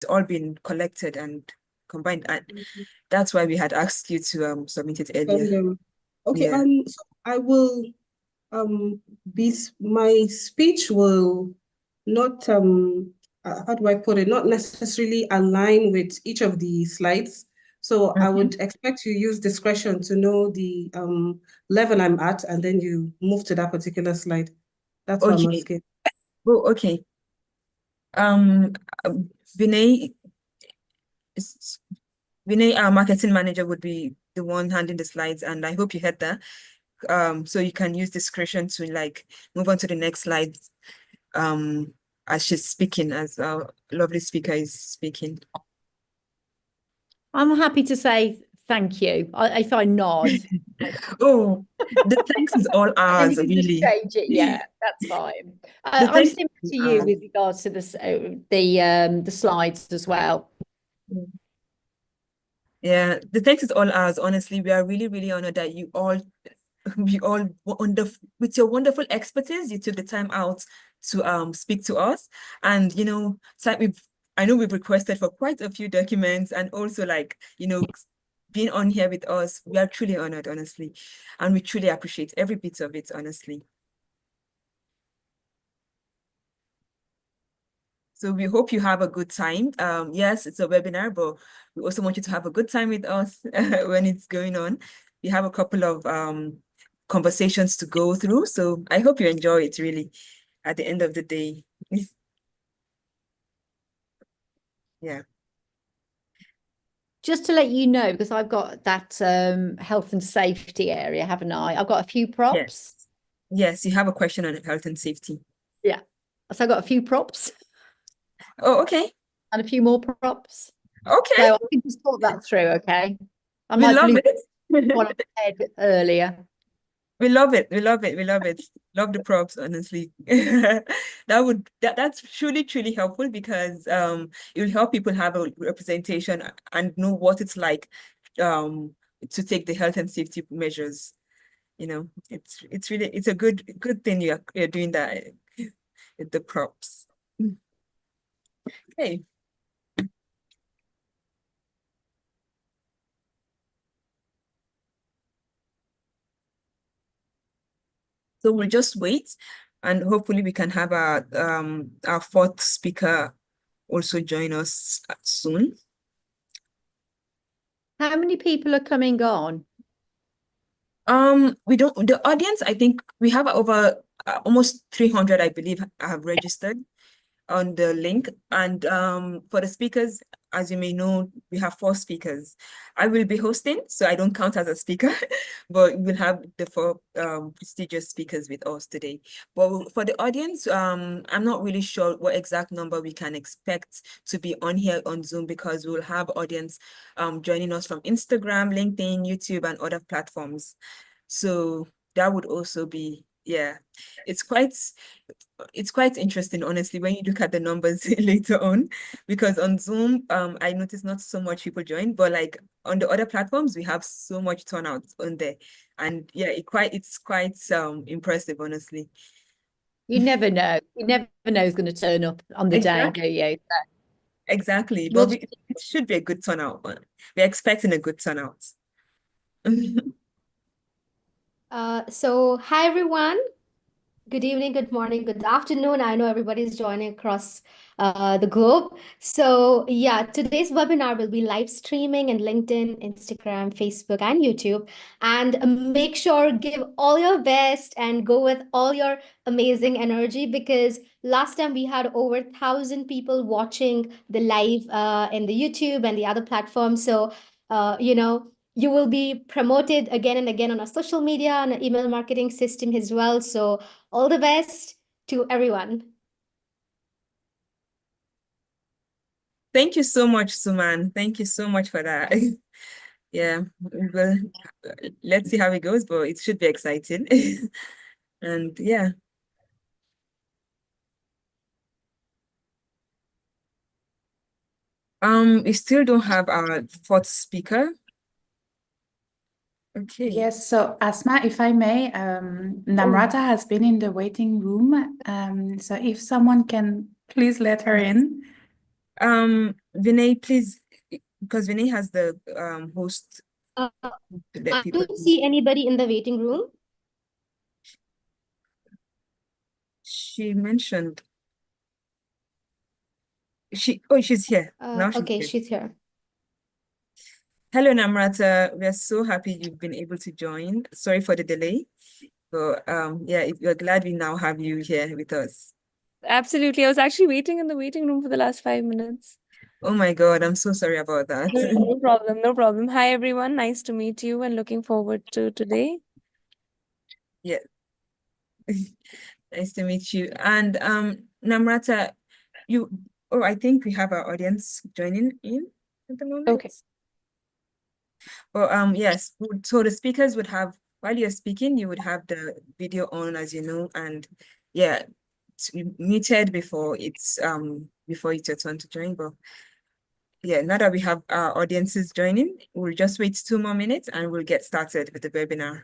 all been collected and combined. And that's why we had asked you to submit it earlier. Okay, Yeah. so I will my speech will not how do I put it, not necessarily align with each of the slides. So I would expect you use discretion to know the level I'm at, and then you move to that particular slide. That's what I'm Okay. asking. Oh, okay. Vinay, our marketing manager, would be the one handling the slides, and I hope you heard that. So you can use discretion to like move on to the next slide as she's speaking, as our lovely speaker is speaking. I'm happy to say thank you. If I nod. Oh, the thanks is all ours, and you can really. just change it. Yeah, that's fine. I'm similar to you with regards to this, the slides as well. Yeah, the thanks is all ours. Honestly, we are really, really honored that you all with your wonderful expertise, you took the time out to speak to us. And you know, so I know we've requested for quite a few documents, and also like, you know, being on here with us. We are truly honored, honestly, and we truly appreciate every bit of it, honestly. So we hope you have a good time. Yes, it's a webinar, but we also want you to have a good time with us when it's going on. We have a couple of conversations to go through. So I hope you enjoy it really at the end of the day. Yeah. Just to let you know, because I've got that health and safety area, haven't I? I've got a few props. Yes, you have a question on health and safety. Yeah. So I've got a few props. Oh, okay. And a few more props. Okay. So I can just talk that through, okay? We love it. What I said earlier. We love it. We love it. We love it. Love the props, honestly. That's truly helpful, because it will help people have a representation and know what it's like to take the health and safety measures. You know, it's really a good thing you're doing that with the props. Okay. So we'll just wait, and hopefully we can have our fourth speaker also join us soon. How many people are coming on? The audience, I think we have over almost 300, I believe, have registered on the link. And for the speakers, as you may know, we have 4 speakers. I will be hosting, so I don't count as a speaker, but we'll have the 4 prestigious speakers with us today. But for the audience, I'm not really sure what exact number we can expect to be on here on Zoom, because we'll have audience joining us from Instagram, LinkedIn, YouTube, and other platforms. So that would also be, yeah, it's quite interesting, honestly, when you look at the numbers later on, because on Zoom, I noticed not so much people join, but like on the other platforms, we have so much turnout on there. And yeah, it's quite impressive, honestly. You never know. You never know who's going to turn up on the day, do you? Exactly. But it should be a good turnout. We're expecting a good turnout. So hi everyone. Good evening, good morning, good afternoon. I know everybody's joining across the globe. So yeah, today's webinar will be live streaming in LinkedIn, Instagram, Facebook, and YouTube. And make sure give all your best and go with all your amazing energy, because last time we had over 1,000 people watching the live in the YouTube and the other platforms. So you know, you will be promoted again and again on our social media and our email marketing system as well. So all the best to everyone. Thank you so much, Suman. Thank you so much for that. Yeah, well, let's see how it goes, but it should be exciting. And yeah. We still don't have our 4th speaker. Okay. Yes, so Asma, if I may, Namrata has been in the waiting room. So if someone can please let her in. Vinay, please, because Vinay has the host. I People don't see anybody in the waiting room. She mentioned she's here. Now she's Okay, here. she's here. Hello, Namrata. We are so happy you've been able to join. Sorry for the delay. But yeah, we're glad we now have you here with us. Absolutely. I was actually waiting in the waiting room for the last 5 minutes. Oh my God, I'm so sorry about that. No problem, no problem. Hi, everyone. Nice to meet you and looking forward to today. Yeah. Nice to meet you. And Namrata, I think we have our audience joining in at the moment. Okay. Well, yes, so the speakers would have, while you're speaking, you would have the video on, as you know, and yeah, it's muted before it's your turn to join. But yeah, now that we have our audiences joining, we'll just wait 2 more minutes and we'll get started with the webinar.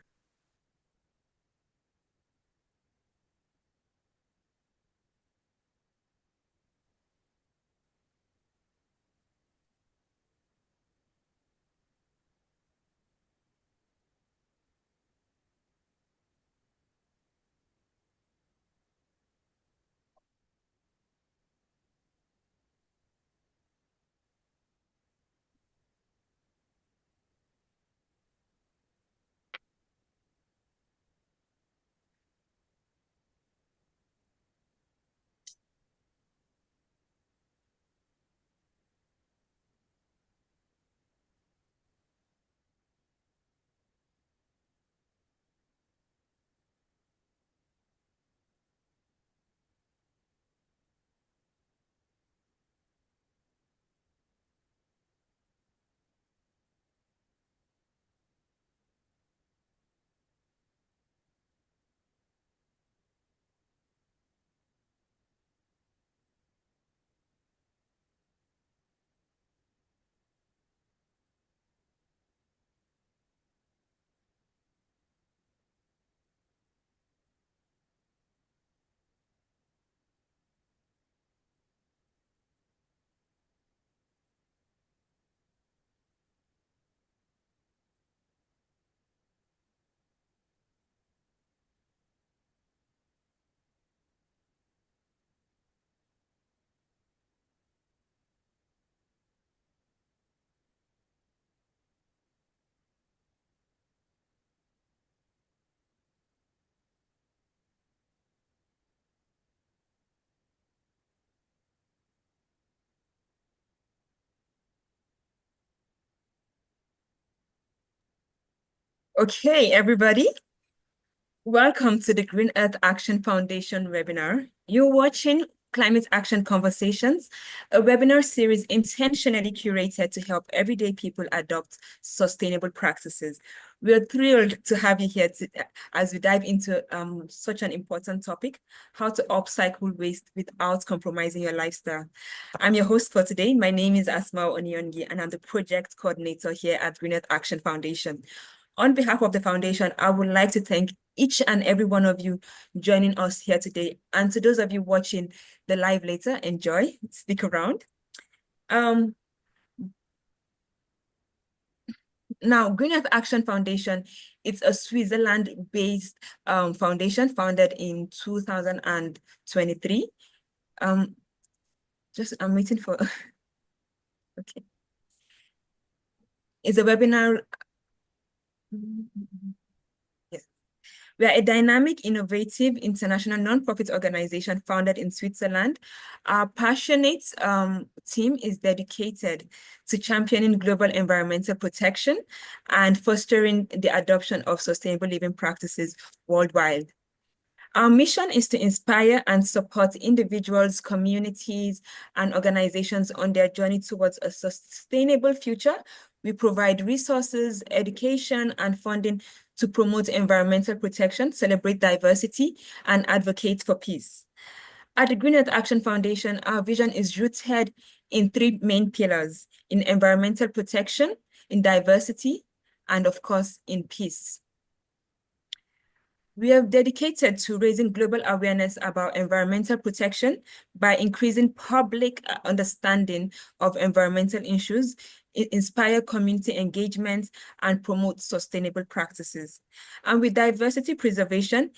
Okay, everybody. Welcome to the Green Earth Action Foundation webinar. You're watching Climate Action Conversations, a webinar series intentionally curated to help everyday people adopt sustainable practices. We're thrilled to have you here as we dive into such an important topic, how to upcycle waste without compromising your lifestyle. I'm your host for today. My name is Asma Onyongi, and I'm the project coordinator here at Green Earth Action Foundation. On behalf of the foundation, I would like to thank each and every one of you joining us here today. And to those of you watching the live later, enjoy, stick around. Now, Green Earth Action Foundation, it's a Switzerland-based foundation founded in 2023. I'm waiting for, okay. It's a webinar. Yes. We are a dynamic, innovative, international nonprofit organization founded in Switzerland. Our passionate team is dedicated to championing global environmental protection and fostering the adoption of sustainable living practices worldwide. Our mission is to inspire and support individuals, communities, and organizations on their journey towards a sustainable future. We provide resources, education, and funding to promote environmental protection, celebrate diversity, and advocate for peace. At the Green Earth Action Foundation, our vision is rooted in 3 main pillars: in environmental protection, in diversity, and of course, in peace. We are dedicated to raising global awareness about environmental protection by increasing public understanding of environmental issues, inspire community engagement, and promote sustainable practices. And with diversity preservation,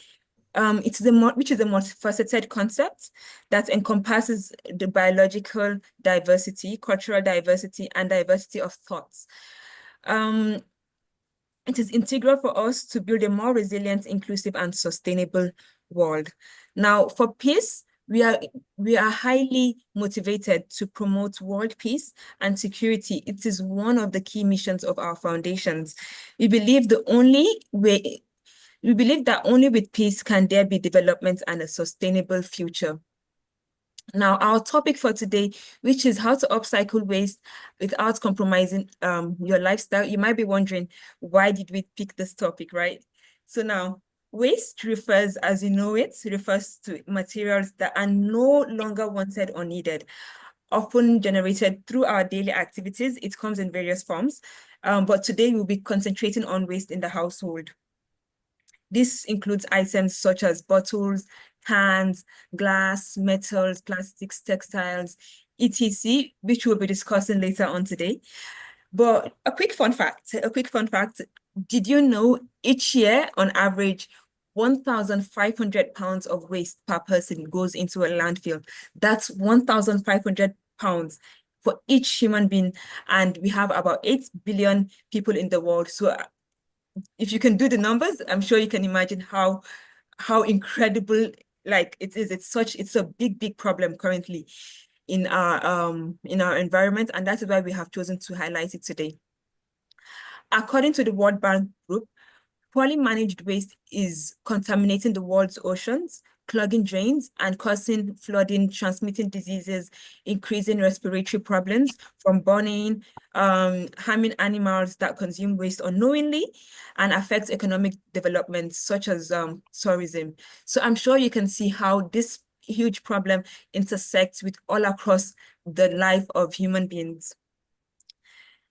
which is a multifaceted concept that encompasses the biological diversity, cultural diversity, and diversity of thoughts. It is integral for us to build a more resilient, inclusive, and sustainable world. Now, for peace, we are highly motivated to promote world peace and security. It is one of the key missions of our foundations. We believe that only with peace can there be development and a sustainable future. Now, our topic for today, which is how to upcycle waste without compromising your lifestyle. You might be wondering, why did we pick this topic, right? So now, waste refers, as you know it, refers to materials that are no longer wanted or needed, often generated through our daily activities. It comes in various forms, but today we'll be concentrating on waste in the household. This includes items such as bottles, cans, glass, metals, plastics, textiles, etc., which we'll be discussing later on today. But a quick fun fact, did you know each year, on average, 1,500 pounds of waste per person goes into a landfill? That's 1,500 pounds for each human being, and we have about 8 billion people in the world. So if you can do the numbers, I'm sure you can imagine how incredible like it is. It's a big problem currently in our environment, and that's why we have chosen to highlight it today. According to the World Bank Group, poorly managed waste is contaminating the world's oceans, clogging drains, and causing flooding, transmitting diseases, increasing respiratory problems from burning, harming animals that consume waste unknowingly, and affects economic development such as tourism. So I'm sure you can see how this huge problem intersects with all across the life of human beings.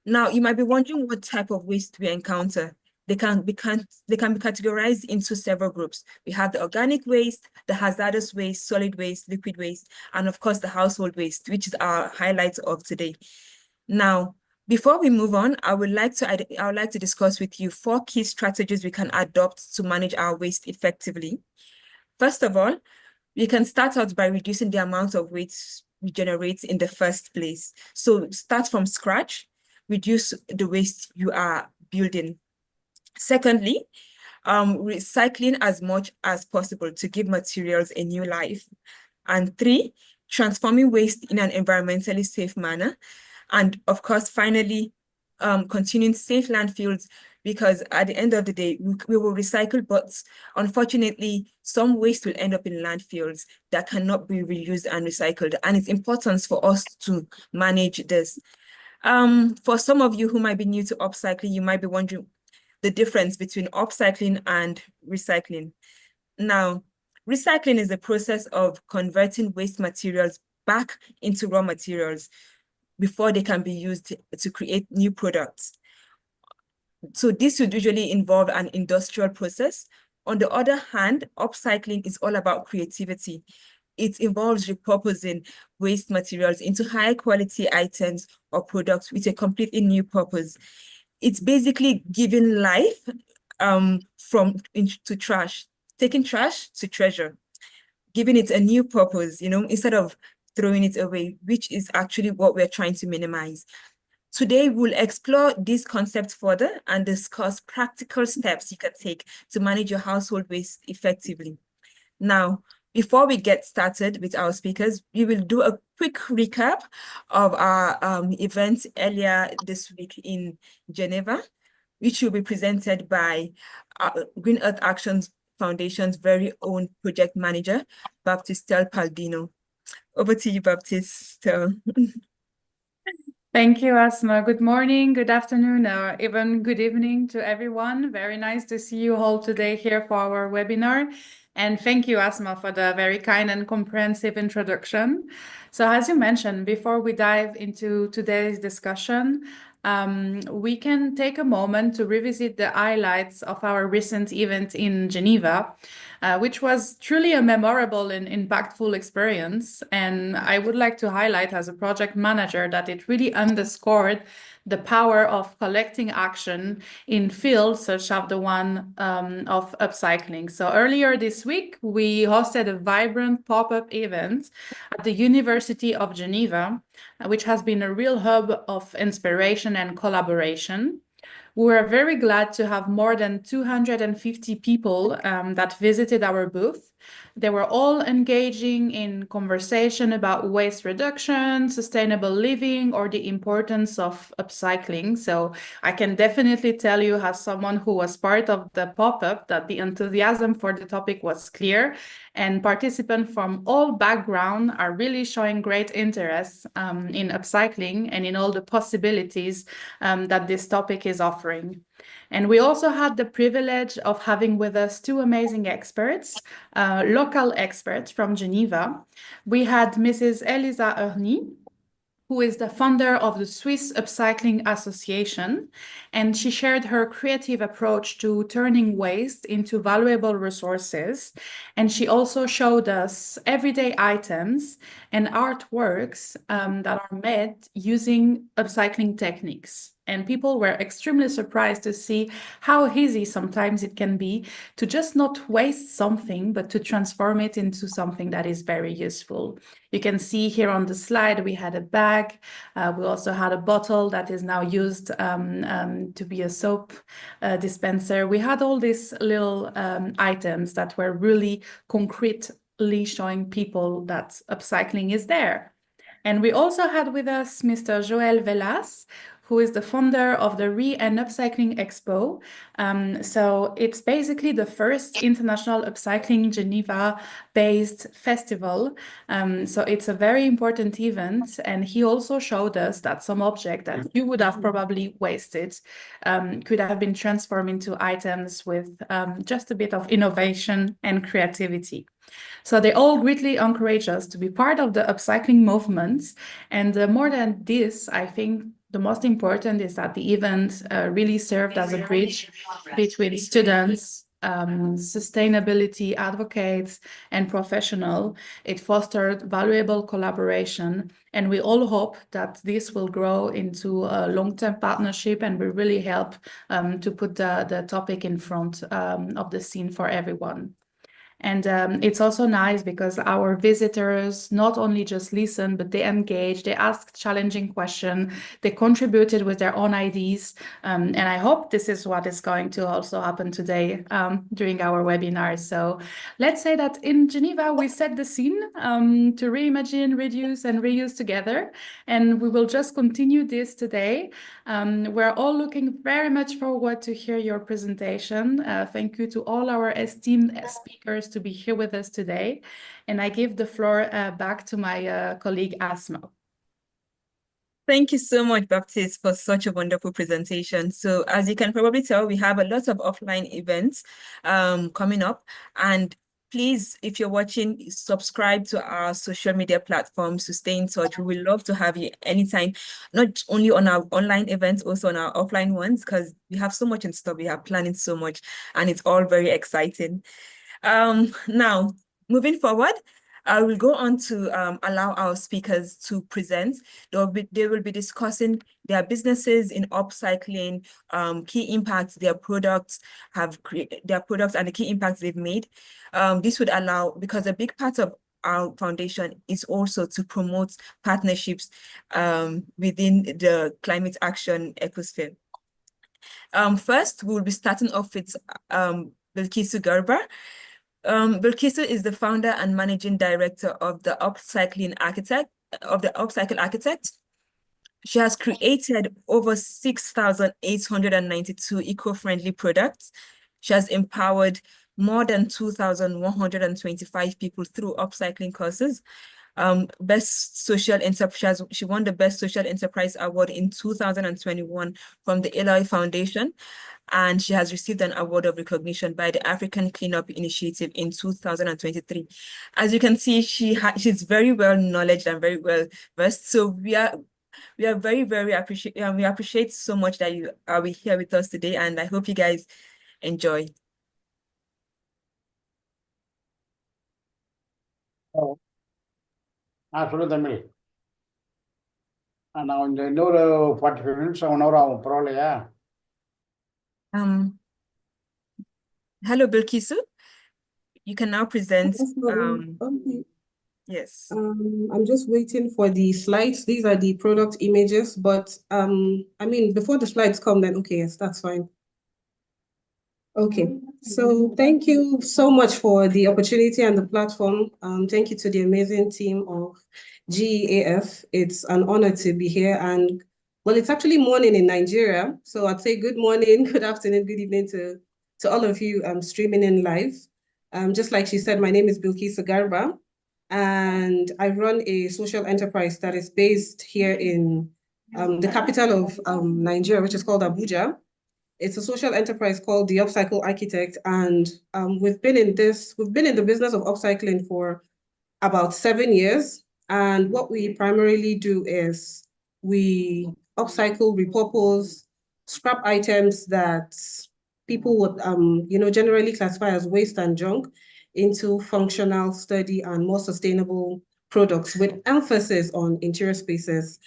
Now, you might be wondering what type of waste we encounter. They can be categorized into several groups. We have the organic waste, the hazardous waste, solid waste, liquid waste, and of course the household waste, which is our highlight of today. Now, before we move on, I would like to discuss with you 4 key strategies we can adopt to manage our waste effectively. First of all, we can start out by reducing the amount of waste we generate in the first place. So start from scratch, reduce the waste you are building. Secondly, recycling as much as possible to give materials a new life. And 3, transforming waste in an environmentally safe manner. And of course, finally, continuing safe landfills, because at the end of the day, we will recycle, but unfortunately, some waste will end up in landfills that cannot be reused and recycled. And it's important for us to manage this. For some of you who might be new to upcycling, you might be wondering the difference between upcycling and recycling. Now, recycling is the process of converting waste materials back into raw materials before they can be used to create new products. So this would usually involve an industrial process. On the other hand, upcycling is all about creativity. It involves repurposing waste materials into high quality items or products with a completely new purpose. It's basically giving life to trash, taking trash to treasure, giving it a new purpose, instead of throwing it away, which is actually what we're trying to minimize. Today, we'll explore these concepts further and discuss practical steps you can take to manage your household waste effectively. Now, before we get started with our speakers, we will do a quick recap of our event earlier this week in Geneva, which will be presented by Green Earth Action Foundation's very own project manager, Baptistel Paldino. Over to you, Baptistel. Thank you, Asma. Good morning, good afternoon, or even good evening to everyone. Very nice to see you all today here for our webinar. And thank you, Asma, for the very kind and comprehensive introduction. So as you mentioned, before we dive into today's discussion, we can take a moment to revisit the highlights of our recent event in Geneva, which was truly a memorable and impactful experience. And I would like to highlight as a project manager that it really underscored the power of collecting action in fields such as the one of upcycling. So earlier this week, we hosted a vibrant pop-up event at the University of Geneva, which has been a real hub of inspiration and collaboration. We were very glad to have more than 250 people that visited our booth. They were all engaging in conversation about waste reduction, sustainable living, or the importance of upcycling. So I can definitely tell you, as someone who was part of the pop-up, that the enthusiasm for the topic was clear, and participants from all backgrounds are really showing great interest in upcycling and in all the possibilities that this topic is offering. And we also had the privilege of having with us two amazing experts, local experts from Geneva. We had Mrs. Elisa Erny, who is the founder of the Swiss Upcycling Association, and she shared her creative approach to turning waste into valuable resources. And she also showed us everyday items and artworks that are made using upcycling techniques. And people were extremely surprised to see how easy sometimes it can be to just not waste something, but to transform it into something that is very useful. You can see here on the slide, we had a bag. We also had a bottle that is now used to be a soap dispenser. We had all these little items that were really concretely showing people that upcycling is there. And we also had with us Mr. Joël Velas, who is the founder of the and Upcycling Expo. So it's basically the first international upcycling Geneva-based festival. So it's a very important event. And he also showed us that some object that you would have probably wasted could have been transformed into items with just a bit of innovation and creativity. So they all greatly encourage us to be part of the upcycling movement. And more than this, I think the most important is that the event really served as a bridge between students, sustainability advocates, and professionals. It fostered valuable collaboration, and we all hope that this will grow into a long-term partnership and will really help to put the topic in front of the scene for everyone. And it's also nice because our visitors not only just listen, but they engage, they ask challenging questions, they contributed with their own ideas. And I hope this is what is going to also happen today during our webinar. So let's say that in Geneva, we set the scene to reimagine, reduce, and reuse together. And we will just continue this today. We're all looking very much forward to hear your presentation. Thank you to all our esteemed speakers to be here with us today. And I give the floor back to my colleague Asma. Thank you so much, Baptiste, for such a wonderful presentation. So as you can probably tell, we have a lot of offline events coming up. And please, if you're watching, subscribe to our social media platforms to stay in touch. We would love to have you anytime, not only on our online events, also on our offline ones, because we have so much in store. We are planning so much, and it's all very exciting. Now, moving forward, I will go on to allow our speakers to present. They will be discussing their businesses in upcycling, key impacts their products and the key impacts they've made. This would allow, because a big part of our foundation is also to promote partnerships within the climate action ecosphere. First, we'll be starting off with Bilkisu Garba. Bilkisu is the founder and managing director of the Upcycle Architect. She has created over 6,892 eco-friendly products. She has empowered more than 2,125 people through upcycling courses. She won the Best Social Enterprise Award in 2021 from the Holloway Foundation, and she has received an award of recognition by the African Cleanup Initiative in 2023. As you can see, she's very well knowledgeable and very well versed. So we are We are very, very we appreciate so much that you are here with us today, and I hope you guys enjoy. சொல்லு தம்பி. நான் கொஞ்சம் இன்னொரு 45 minutes 1 hour ஆகும், பரவாயில்லையா? Hello, Bilkisu. You can now present. Okay. Yes. I'm just waiting for the slides. These are the product images, but I mean, before the slides come, then okay, yes, that's fine. Okay, so thank you so much for the opportunity and the platform. Thank you to the amazing team of GEAF. It's an honor to be here, and well, it's actually morning in Nigeria, so I'd say good morning, good afternoon, good evening to all of you streaming in live. Just like she said, my name is Bilkisu Garba, and I run a social enterprise that is based here in the capital of Nigeria, which is called Abuja. It's a social enterprise called the Upcycle Architect, and we've been in the business of upcycling for about 7 years. And what we primarily do is we upcycle, repurpose, scrap items that people would generally classify as waste and junk into functional, sturdy, and more sustainable products with emphasis on interior spaces.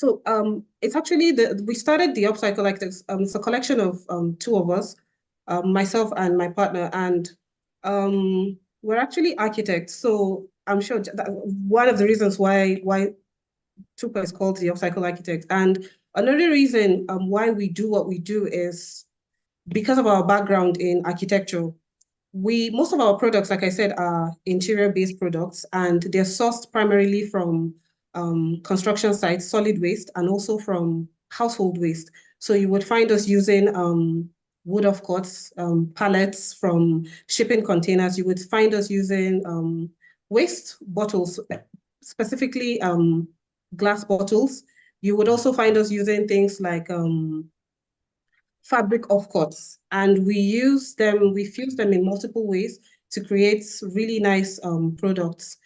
So it's actually we started the Upcycle like this. It's a collection of 2 of us, myself and my partner, and we're actually architects. So I'm sure that one of the reasons why Tupa is called the Upcycle Architect, and another reason why we do what we do is because of our background in architecture. Most of our products, like I said, are interior-based products, and they're sourced primarily from construction sites, solid waste, and also from household waste. So you would find us using wood of course, pallets from shipping containers. You would find us using waste bottles, specifically glass bottles. You would also find us using things like fabric offcuts, and we fuse them in multiple ways to create really nice products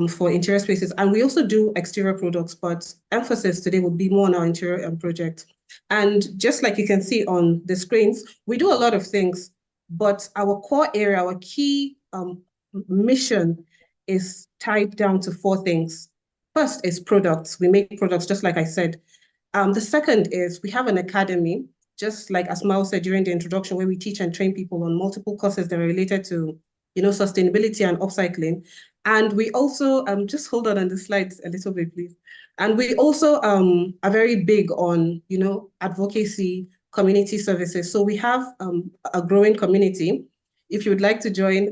for interior spaces. And we also do exterior products, but emphasis today would be more on our interior project. And just like you can see on the screens, we do a lot of things, but our core area, our key mission is tied down to 4 things. First is products. We make products, just like I said. The second is we have an academy, just like Asmao said during the introduction, where we teach and train people on multiple courses that are related to, sustainability and upcycling. And we also, just hold on the slides a little bit, please. And we also are very big on, advocacy, community services. So we have a growing community. If you would like to join,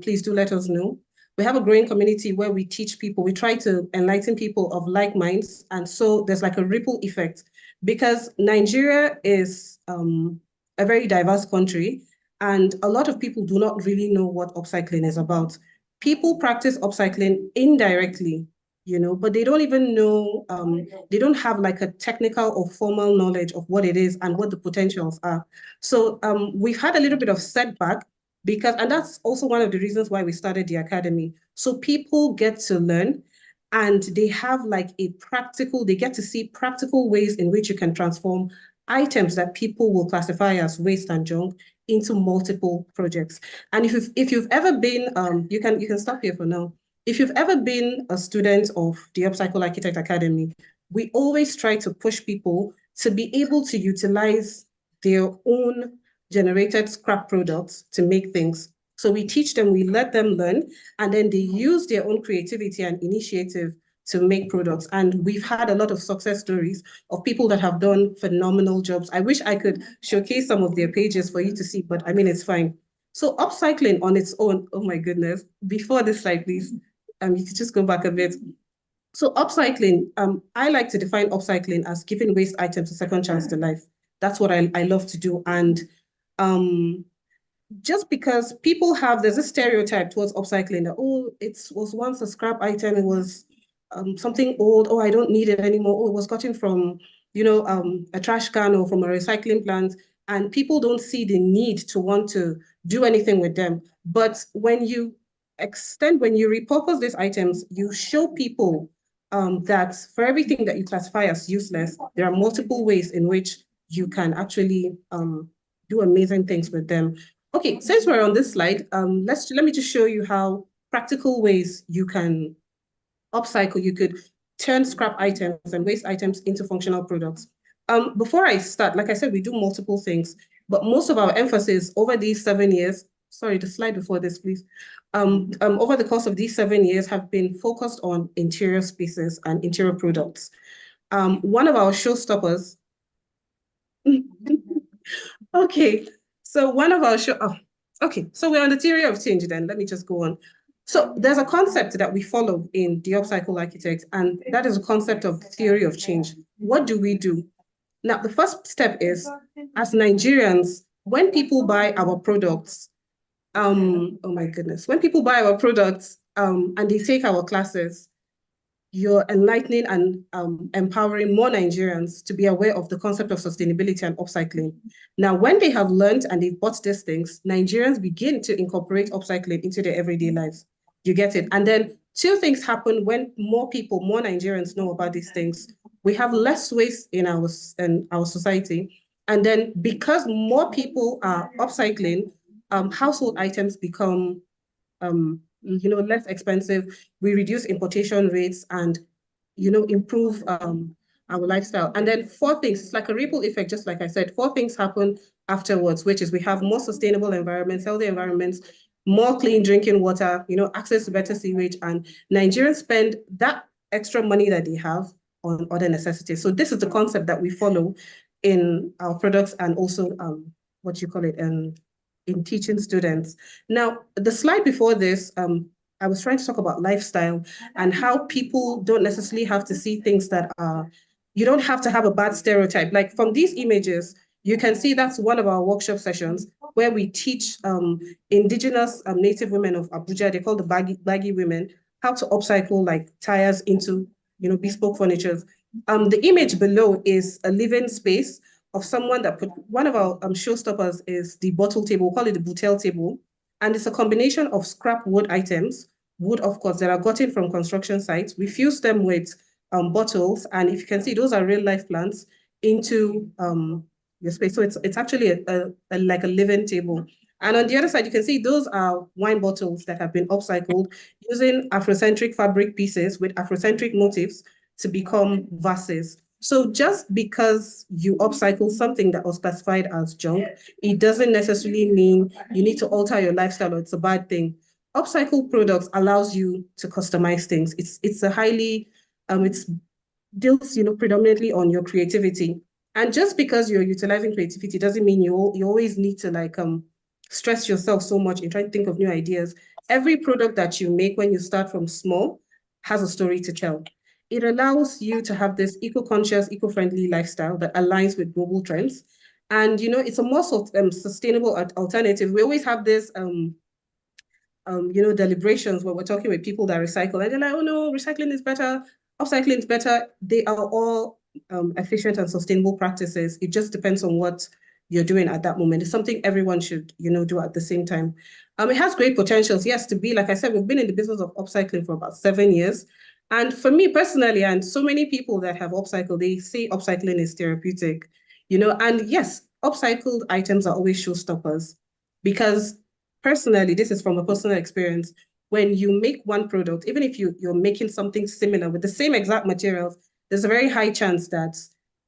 please do let us know. We have a growing community where we teach people, we try to enlighten people of like minds. And so there's like a ripple effect, because Nigeria is a very diverse country, and a lot of people do not really know what upcycling is about. People practice upcycling indirectly, but they don't even know, they don't have like a technical or formal knowledge of what it is and what the potentials are. So we've had a little bit of setback, and that's also one of the reasons why we started the academy. So people get to learn, and they have like they get to see practical ways in which you can transform items that people will classify as waste and junk into multiple projects. And if you've ever been, you can stop here for now. If you've ever been a student of the Upcycle Architect Academy, we always try to push people to be able to utilize their own generated scrap products to make things. So we teach them, we let them learn, and then they use their own creativity and initiative to make products. And we've had a lot of success stories of people that have done phenomenal jobs. I wish I could showcase some of their pages for you to see, but I mean, it's fine. So upcycling on its own, oh my goodness. Before this slide, please, you could just go back a bit. So upcycling, I like to define upcycling as giving waste items a second chance to life. That's what I love to do. And just because there's a stereotype towards upcycling that, it was once a scrap item, it was something old, I don't need it anymore, it was gotten from, a trash can or from a recycling plant, and people don't see the need to want to do anything with them. But when you repurpose these items, you show people that for everything that you classify as useless, there are multiple ways in which you can actually do amazing things with them. Okay, since we're on this slide, let me just show you how practical ways you can upcycle. You could turn scrap items and waste items into functional products. Before I start, like I said, we do multiple things, but most of our emphasis over these 7 years, sorry, the slide before this, please. Over the course of these 7 years have been focused on interior spaces and interior products. One of our showstoppers, okay, so one of our okay, so we're on the theory of change then, let me just go on. So there's a concept that we follow in the Upcycle Architect, and that is a concept of theory of change. What do we do? Now, the first step is, as Nigerians, when people buy our products, oh my goodness, when people buy our products and they take our classes, you're enlightening and empowering more Nigerians to be aware of the concept of sustainability and upcycling. Now, when they have learned and they've bought these things, Nigerians begin to incorporate upcycling into their everyday lives. You get it? And then 2 things happen when more people, more Nigerians know about these things. We have less waste in our society. And then because more people are upcycling, household items become less expensive. We reduce importation rates and, improve our lifestyle. And then 4 things, it's like a ripple effect, just like I said, 4 things happen afterwards, which is we have more sustainable environments, healthy environments, more clean drinking water, access to better sewage, and Nigerians spend that extra money that they have on other necessities. So this is the concept that we follow in our products and also in teaching students. Now, the slide before this, I was trying to talk about lifestyle and how people don't necessarily have to see things that are, you don't have to have a bad stereotype. Like from these images, you can see that's one of our workshop sessions where we teach indigenous native women of Abuja, they call the baggy women, how to upcycle like tires into, bespoke furniture. The image below is a living space of someone that put, one of our showstoppers is the bottle table, we call it the butel table. And it's a combination of scrap wood items, wood, of course, that are gotten from construction sites. We fuse them with bottles. And if you can see, those are real life plants into your space. So it's actually like a living table. And on the other side, you can see those are wine bottles that have been upcycled using Afrocentric fabric pieces with Afrocentric motifs to become vases. So just because you upcycle something that was classified as junk, it doesn't necessarily mean you need to alter your lifestyle or it's a bad thing. Upcycle products allows you to customize things. It's a highly, it deals, predominantly on your creativity. And just because you're utilizing creativity doesn't mean you always need to stress yourself so much in trying to think of new ideas. Every product that you make when you start from small has a story to tell. It allows you to have this eco-conscious, eco-friendly lifestyle that aligns with global trends. And, it's a more sustainable alternative. We always have this, deliberations where we're talking with people that recycle and they're like, oh no, recycling is better, upcycling is better. They are all efficient and sustainable practices. It just depends on what you're doing at that moment. It's something everyone should, do at the same time. It has great potentials, yes, to be, like I said, we've been in the business of upcycling for about 7 years. And for me personally, and so many people that have upcycled, they say upcycling is therapeutic, and yes, upcycled items are always showstoppers because personally, this is from a personal experience. When you make one product, even if you're making something similar with the same exact materials, there's a very high chance that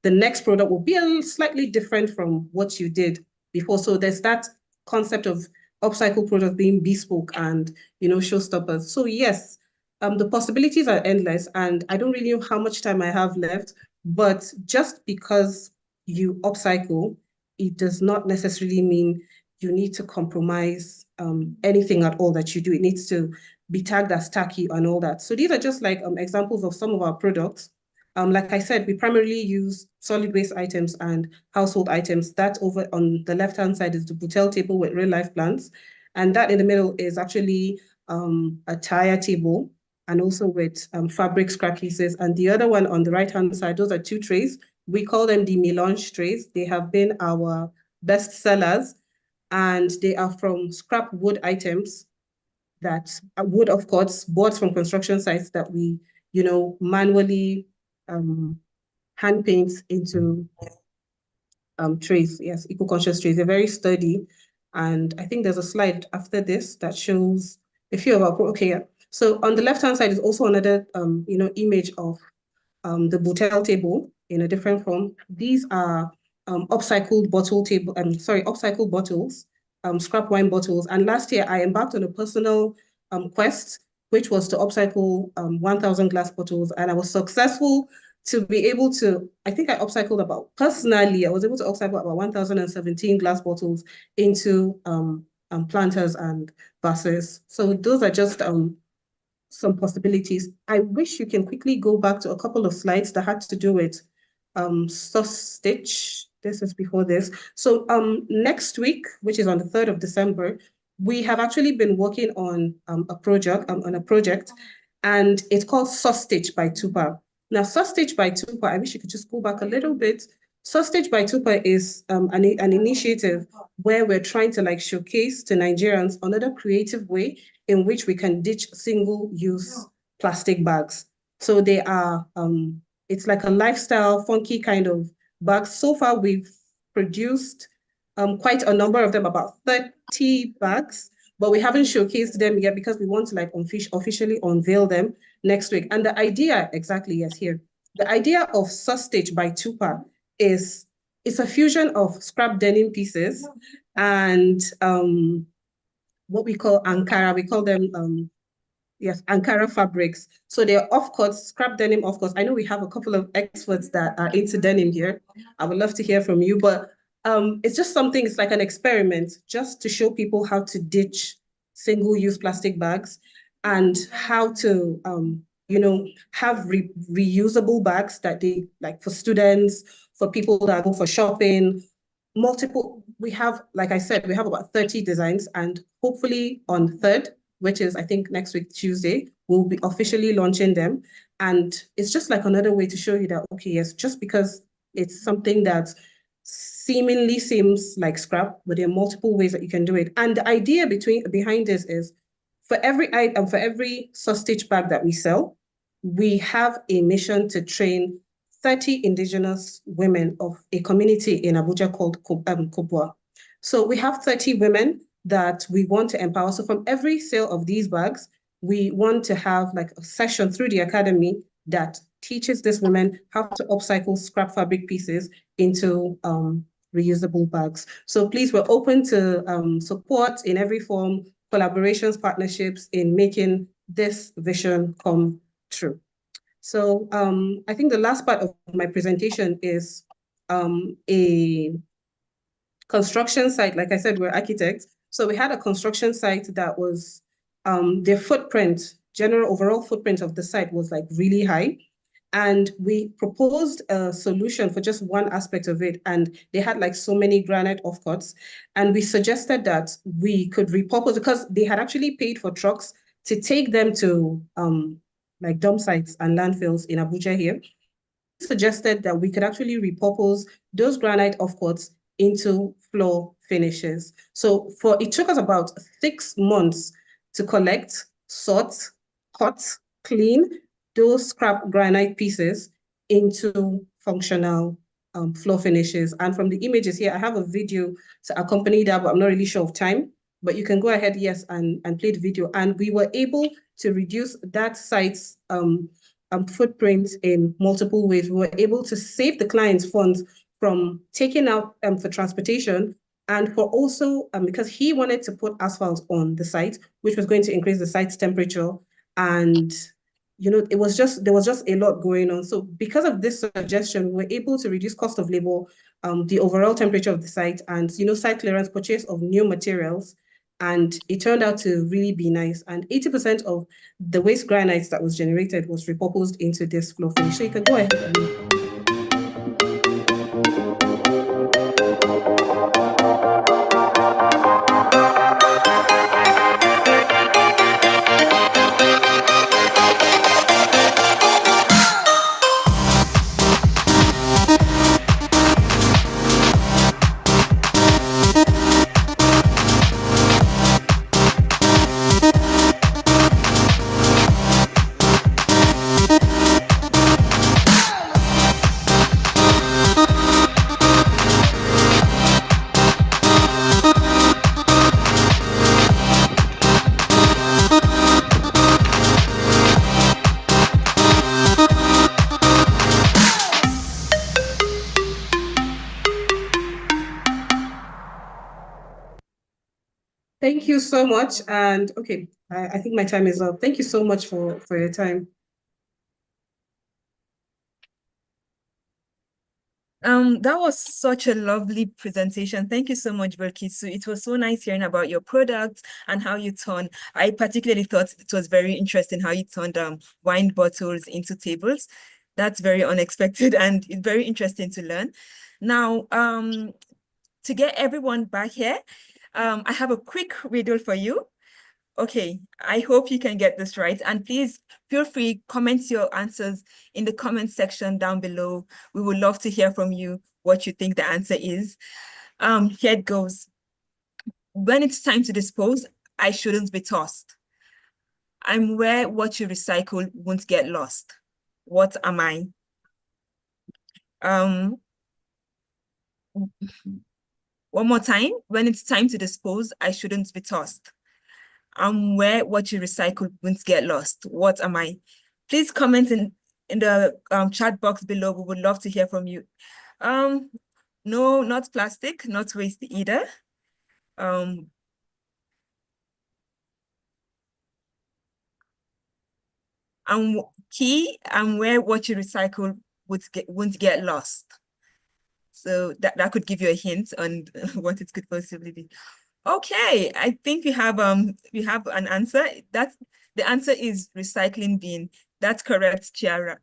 the next product will be a little slightly different from what you did before. So there's that concept of upcycle product being bespoke and, showstoppers. So yes, the possibilities are endless and I don't really know how much time I have left, but just because you upcycle, it does not necessarily mean you need to compromise anything at all that you do. It needs to be tagged as tacky and all that. So these are just like examples of some of our products. Like I said, we primarily use solid waste items and household items. That over on the left-hand side is the butel table with real life plants. And that in the middle is actually a tire table and also with fabric scrap pieces. And the other one on the right-hand side, those are 2 trays. We call them the melange trays. They have been our best sellers and they are from scrap wood items that wood, of course, bought from construction sites that we, manually hand paints into trays. Yes, eco-conscious trays. They're very sturdy. And I think there's a slide after this that shows a few of our, okay, yeah. So on the left-hand side is also another, image of the Boutel table in a different form. These are upcycled upcycled bottles, scrap wine bottles. And last year I embarked on a personal quest, which was to upcycle 1,000 glass bottles. And I was successful to be able to, I think I was able to upcycle about 1,017 glass bottles into planters and vases. So those are just some possibilities. I wish you can quickly go back to a couple of slides that had to do with source stitch. This is before this. So next week, which is on the 3rd of December, we have actually been working on a project, and it's called Source Stitch by Tupa. Now, Source Stitch by Tupa, I wish you could just go back a little bit. Source Stitch by Tupa is an initiative where we're trying to showcase to Nigerians another creative way in which we can ditch single-use plastic bags. So they are, it's like a lifestyle, funky kind of bags. So far, we've produced quite a number of them, about 30 bags, but we haven't showcased them yet because we want to officially unveil them next week. And the idea, exactly, yes, here. The idea of Source Stitch by Tupa is, it's a fusion of scrap denim pieces and what we call Ankara. We call them, Ankara fabrics. So they're off-cuts, scrap denim off-cuts. I know we have a couple of experts that are into denim here. I would love to hear from you, but it's just something, it's like an experiment just to show people how to ditch single-use plastic bags and how to, have reusable bags that they, like for students, for people that go for shopping, multiple. We have, like I said, we have about 30 designs, and hopefully on 3rd, which is I think next week, Tuesday, we'll be officially launching them. And it's just like another way to show you that, okay, yes, just because it's something that seemingly seems like scrap, but there are multiple ways that you can do it. And the idea behind this is for every item, for every Source Stitch bag that we sell, we have a mission to train 30 indigenous women of a community in Abuja called Kobwa. So we have 30 women that we want to empower. So from every sale of these bags, we want to have like a session through the academy that teaches these women how to upcycle scrap fabric pieces into reusable bags. So please, we're open to support in every form, collaborations, partnerships in making this vision come true. So I think the last part of my presentation is a construction site. Like I said, we're architects. So we had a construction site that was, their footprint, general overall footprint of the site was like really high. And we proposed a solution for just one aspect of it. And they had like so many granite offcuts. And we suggested that we could repurpose, because they had actually paid for trucks to take them to like dump sites and landfills in Abuja here. We suggested that we could actually repurpose those granite offcuts into floor finishes. So it took us about 6 months to collect, sort, cut, clean those scrap granite pieces into functional floor finishes. And from the images here, I have a video to accompany that, but I'm not really sure of time. But you can go ahead, yes, and play the video. And we were able to reduce that site's footprint in multiple ways. We were able to save the client's funds from taking out for transportation, and for also because he wanted to put asphalt on the site, which was going to increase the site's temperature. And there was just a lot going on. So because of this suggestion, we were able to reduce cost of labor, the overall temperature of the site, and site clearance, purchase of new materials. And it turned out to really be nice. And 80% of the waste granites that was generated was repurposed into this floor finish. So you can go ahead and Thank you so much. And okay, I think my time is up. Thank you so much for your time. That was such a lovely presentation. Thank you so much, Bilkisu. It was so nice hearing about your products and how you turn. I particularly thought it was very interesting how you turned wine bottles into tables. That's very unexpected and it's very interesting to learn. Now, to get everyone back here, I have a quick riddle for you. Okay, I hope you can get this right. And please feel free, comment your answers in the comment section down below. We would love to hear from you what you think the answer is. Here it goes. When it's time to dispose, I shouldn't be tossed. I'm where what you recycle won't get lost. What am I? One more time. When it's time to dispose, I shouldn't be tossed. I'm where what you recycle won't get lost. What am I? Please comment in the chat box below. We would love to hear from you. No, not plastic, not waste either. I'm where what you recycle won't get lost. So that could give you a hint on what it could possibly be. Okay, I think we have an answer. The answer is recycling bin. That's correct, Chiara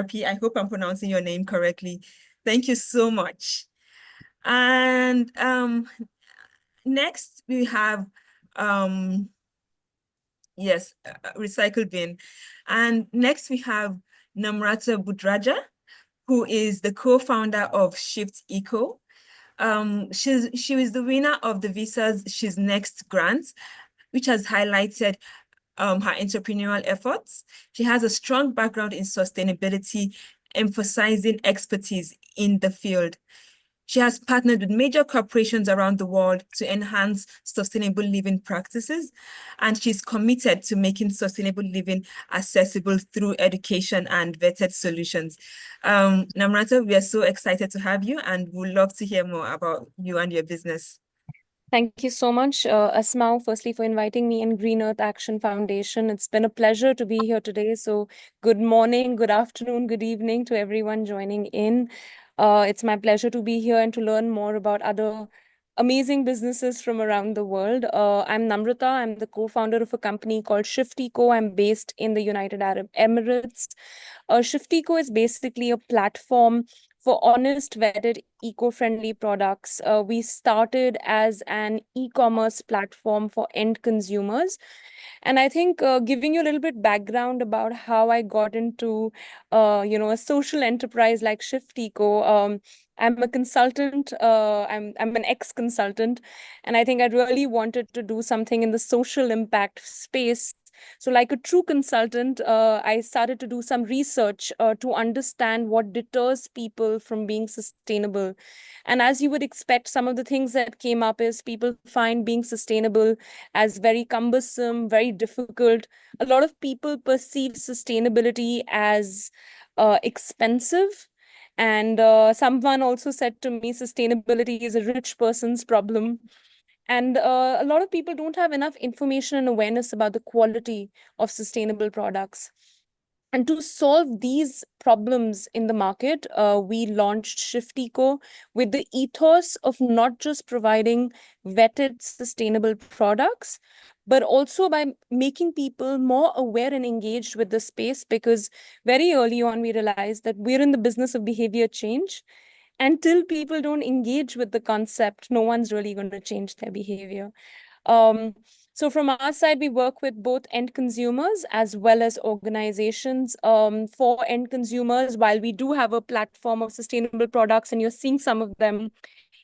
P. I hope I'm pronouncing your name correctly. Thank you so much. And next we have yes, recycle bin. And next we have Namrata Budhraja, who is the co-founder of Shift Eco. She was the winner of the Visa's She's Next grant, which has highlighted her entrepreneurial efforts. She has a strong background in sustainability, emphasizing expertise in the field. She has partnered with major corporations around the world to enhance sustainable living practices, and she's committed to making sustainable living accessible through education and vetted solutions. Namrata, we are so excited to have you and would love to hear more about you and your business. Thank you so much, Asmao, firstly, for inviting me in Green Earth Action Foundation. It's been a pleasure to be here today. So good morning, good afternoon, good evening to everyone joining in. It's my pleasure to be here and to learn more about other amazing businesses from around the world. I'm Namrata. I'm the co-founder of a company called Shift Eco. I'm based in the United Arab Emirates. Shift Eco is basically a platform for honest, vetted, eco-friendly products. We started as an e-commerce platform for end consumers. And I think giving you a little bit background about how I got into, a social enterprise like Shift Eco. I'm a consultant. I'm an ex-consultant, and I think I really wanted to do something in the social impact space. So like a true consultant, I started to do some research to understand what deters people from being sustainable. And as you would expect, some of the things that came up is people find being sustainable as very cumbersome, very difficult. A lot of people perceive sustainability as expensive. And someone also said to me, sustainability is a rich person's problem. And a lot of people don't have enough information and awareness about the quality of sustainable products. And to solve these problems in the market, we launched Shift Eco with the ethos of not just providing vetted, sustainable products, but also by making people more aware and engaged with the space, because very early on, we realized that we're in the business of behavior change. Until people don't engage with the concept, no one's really going to change their behavior. So from our side, we work with both end consumers as well as organizations. For end consumers, while we do have a platform of sustainable products, and you're seeing some of them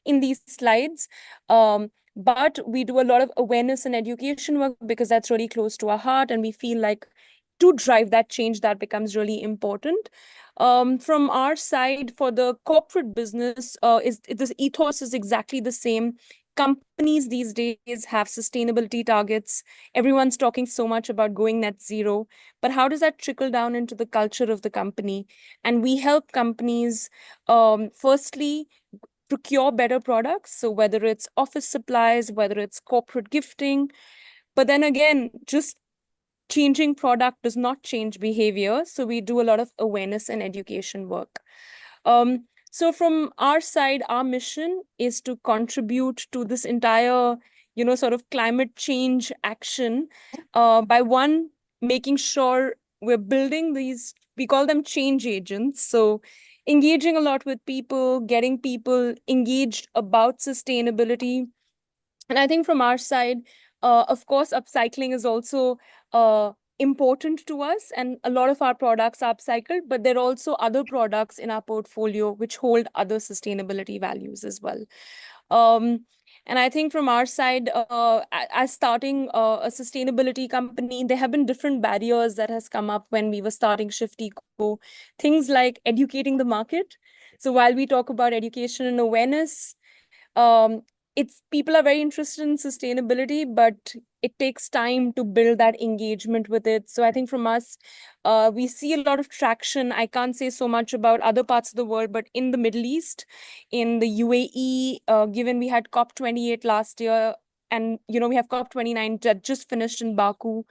in these slides, but we do a lot of awareness and education work because that's really close to our heart, and we feel like to drive that change, that becomes really important. From our side, for the corporate business, this ethos is exactly the same. Companies these days have sustainability targets. Everyone's talking so much about going net zero, but how does that trickle down into the culture of the company? And we help companies, firstly, procure better products. So whether it's office supplies, whether it's corporate gifting, but then again, just changing product does not change behavior. So we do a lot of awareness and education work. So from our side, our mission is to contribute to this entire, sort of climate change action by one, making sure we're building these, we call them change agents. So engaging a lot with people, getting people engaged about sustainability. And I think from our side, of course, upcycling is also important to us, and a lot of our products are upcycled, but there are also other products in our portfolio which hold other sustainability values as well. And I think from our side, as starting a sustainability company, there have been different barriers that has come up when we were starting Shift Eco. Things like educating the market. So while we talk about education and awareness, people are very interested in sustainability, but it takes time to build that engagement with it. So I think from us, we see a lot of traction. I can't say so much about other parts of the world, but in the Middle East, in the UAE, given we had COP28 last year, and we have COP29 that just finished in Baku.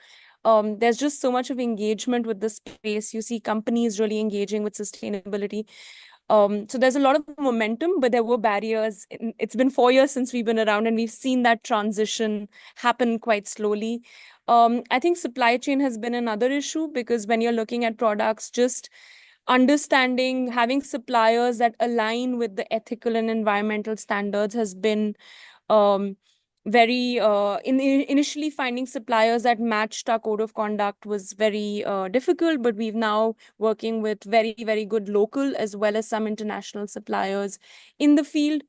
There's just so much of engagement with this space. You see companies really engaging with sustainability. So there's a lot of momentum, but there were barriers. It's been 4 years since we've been around, and we've seen that transition happen quite slowly. I think supply chain has been another issue, because when you're looking at products, just understanding, having suppliers that align with the ethical and environmental standards has been very initially finding suppliers that matched our code of conduct was very difficult, but we've now working with very, very good local as well as some international suppliers in the field.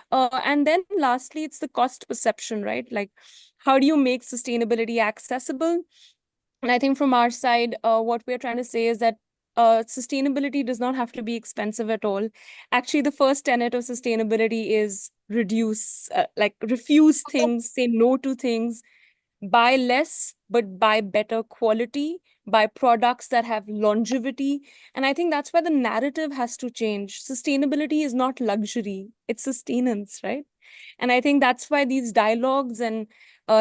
And then lastly, it's the cost perception, right? Like, how do you make sustainability accessible? And I think from our side, what we're trying to say is that sustainability does not have to be expensive at all. Actually, the first tenet of sustainability is refuse things, say no to things, buy less, but buy better quality, buy products that have longevity. And I think that's where the narrative has to change. Sustainability is not luxury, it's sustenance, right? And I think that's why these dialogues, and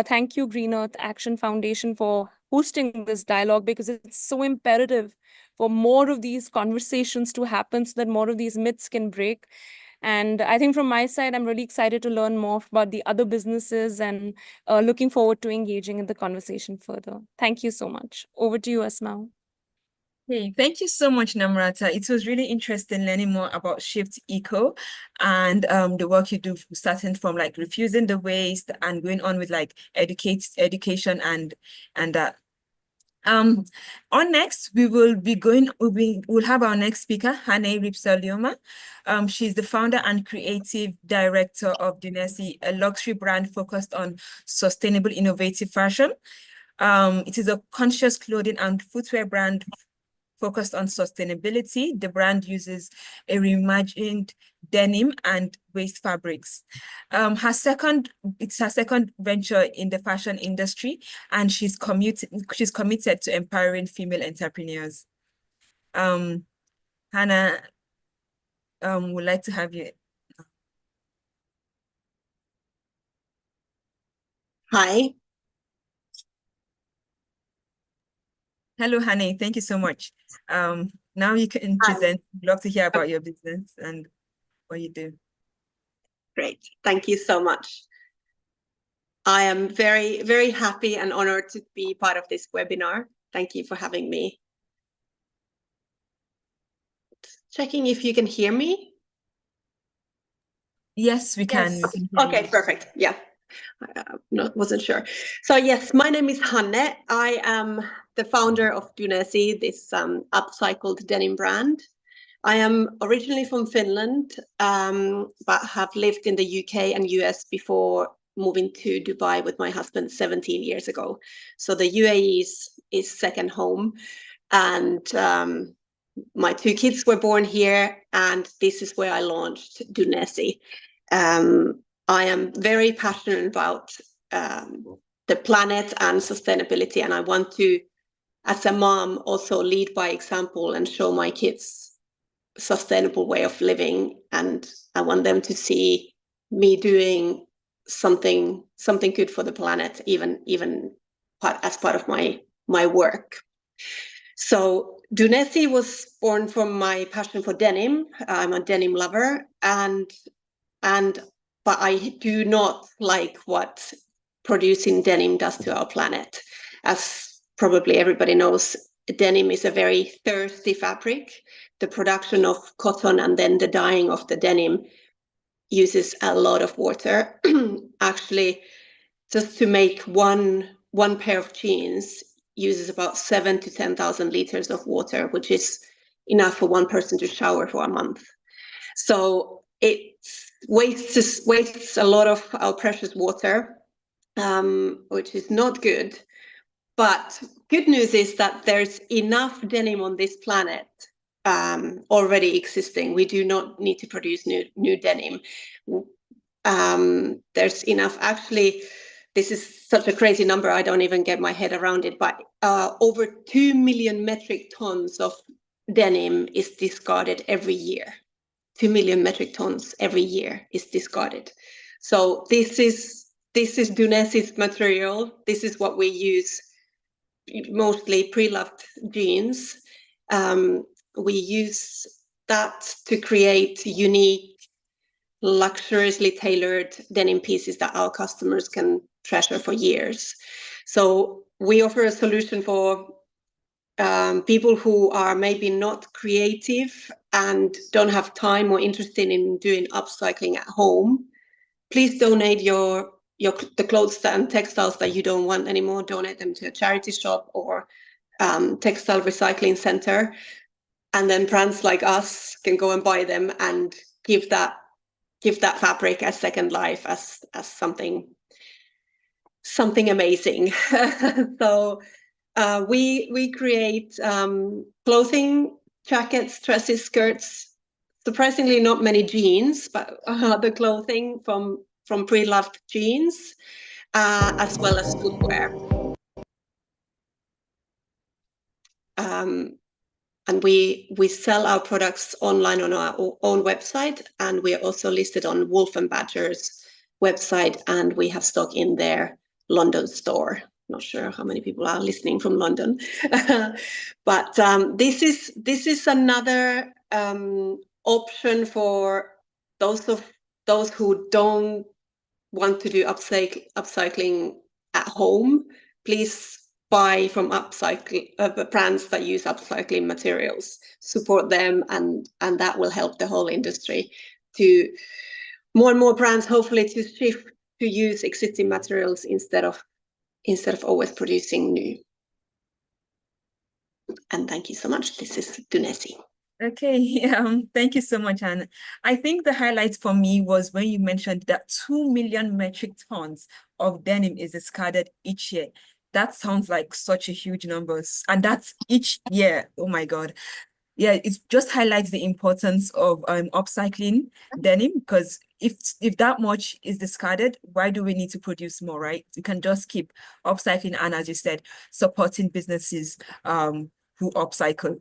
thank you, Green Earth Action Foundation, for hosting this dialogue, because it's so imperative for more of these conversations to happen so that more of these myths can break. And I think from my side, I'm really excited to learn more about the other businesses, and looking forward to engaging in the conversation further. Thank you so much. Over to you, Asma. Hey, thank you so much, Namrata. It was really interesting learning more about Shift Eco and the work you do, starting from like refusing the waste and going on with like education and that. On next, we'll have our next speaker, Hanne Ripsaluoma. She's the founder and creative director of Dunesi, a luxury brand focused on sustainable, innovative fashion. It is a conscious clothing and footwear brand focused on sustainability. The brand uses a reimagined denim and waste fabrics. It's her second venture in the fashion industry, and she's committed to empowering female entrepreneurs. Hannah, would like to have you. Hi. Hello, Hanne. Thank you so much. Now you can present. Love to hear about your business and what you do. Great. Thank you so much. I am very, very happy and honored to be part of this webinar. Thank you for having me. Checking if you can hear me. Yes, we can. Yes. We can hear okay, you. Perfect. Yeah. Wasn't sure. So yes, my name is Hanne. I am the founder of Dunesi, this upcycled denim brand. I am originally from Finland, but have lived in the UK and US before moving to Dubai with my husband 17 years ago. So the UAE is second home, and my two kids were born here, and this is where I launched Dunesi. I am very passionate about the planet and sustainability, and I want to, as a mom, also lead by example and show my kids sustainable way of living and I want them to see me doing something good for the planet, even as part of my work. So Dunesi was born from my passion for denim. I'm a denim lover, but I do not like what producing denim does to our planet. As probably everybody knows, denim is a very thirsty fabric. The production of cotton and then the dyeing of the denim uses a lot of water. Actually, just to make one pair of jeans uses about 7,000 to 10,000 liters of water, which is enough for one person to shower for a month. So it wastes a lot of our precious water, which is not good. But good news is that there's enough denim on this planet already existing. We do not need to produce new denim. There's enough. Actually, this is such a crazy number, I don't even get my head around it, but over 2 million metric tons of denim is discarded every year. 2 million metric tons every year is discarded. So this is Dunesi's material. This is what we use, mostly pre-loved jeans. We use that to create unique, luxuriously tailored denim pieces that our customers can treasure for years. So we offer a solution for people who are maybe not creative and don't have time or interested in doing upcycling at home. Please donate the clothes and textiles that you don't want anymore. Donate them to a charity shop or textile recycling center, and then brands like us can go and buy them and give that fabric a second life as something amazing. So we create clothing, jackets, dresses, skirts, surprisingly not many jeans, but the clothing from pre-loved jeans, as well as footwear. And we sell our products online on our own website, and we are also listed on Wolf & Badger's website, and we have stock in their London store. Not sure how many people are listening from London, but this is another option for those who don't want to do upcycling at home. Please buy from brands that use upcycling materials. Support them, and that will help the whole industry to more and more brands, hopefully, to shift to use existing materials instead of always producing new. And thank you so much. This is Dunesi. Okay, thank you so much, Hanne. I think the highlight for me was when you mentioned that 2 million metric tons of denim is discarded each year. That sounds like such a huge number, and that's each year. Oh my God. Yeah, it just highlights the importance of upcycling denim, because if that much is discarded, why do we need to produce more, right? We can just keep upcycling and, as you said, supporting businesses who upcycle.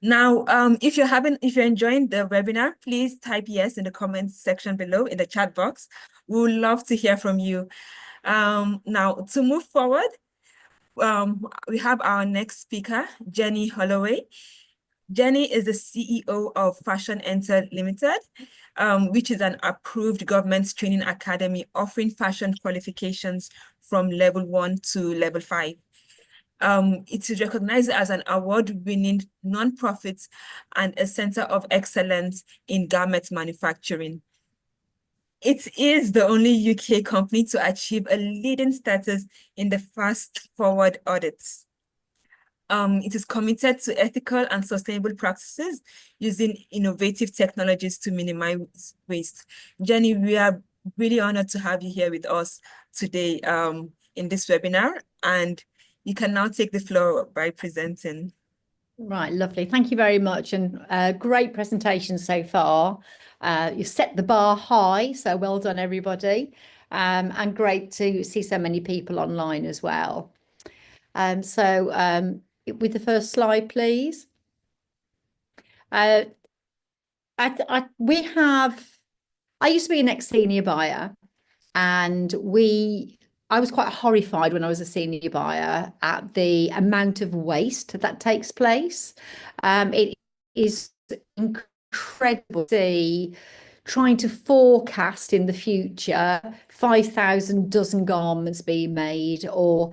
Now, if you're enjoying the webinar, please type yes in the comments section below in the chat box. We would love to hear from you. Now, to move forward, we have our next speaker, Jenny Holloway. Jenny is the CEO of Fashion Enter Limited, which is an approved government training academy offering fashion qualifications from level 1 to level 5. It is recognized as an award-winning non-profit and a center of excellence in garment manufacturing. It is the only UK company to achieve a leading status in the Fast Forward audits. It is committed to ethical and sustainable practices using innovative technologies to minimize waste. Jenny, we are really honored to have you here with us today in this webinar, and you can now take the floor by presenting. Right, lovely. Thank you very much, and great presentation so far. You set the bar high, so well done, everybody. And great to see so many people online as well. With the first slide, please. I used to be an ex-senior buyer, and I was quite horrified when I was a senior buyer at the amount of waste that takes place. It is incredible to see trying to forecast in the future 5,000 dozen garments being made, or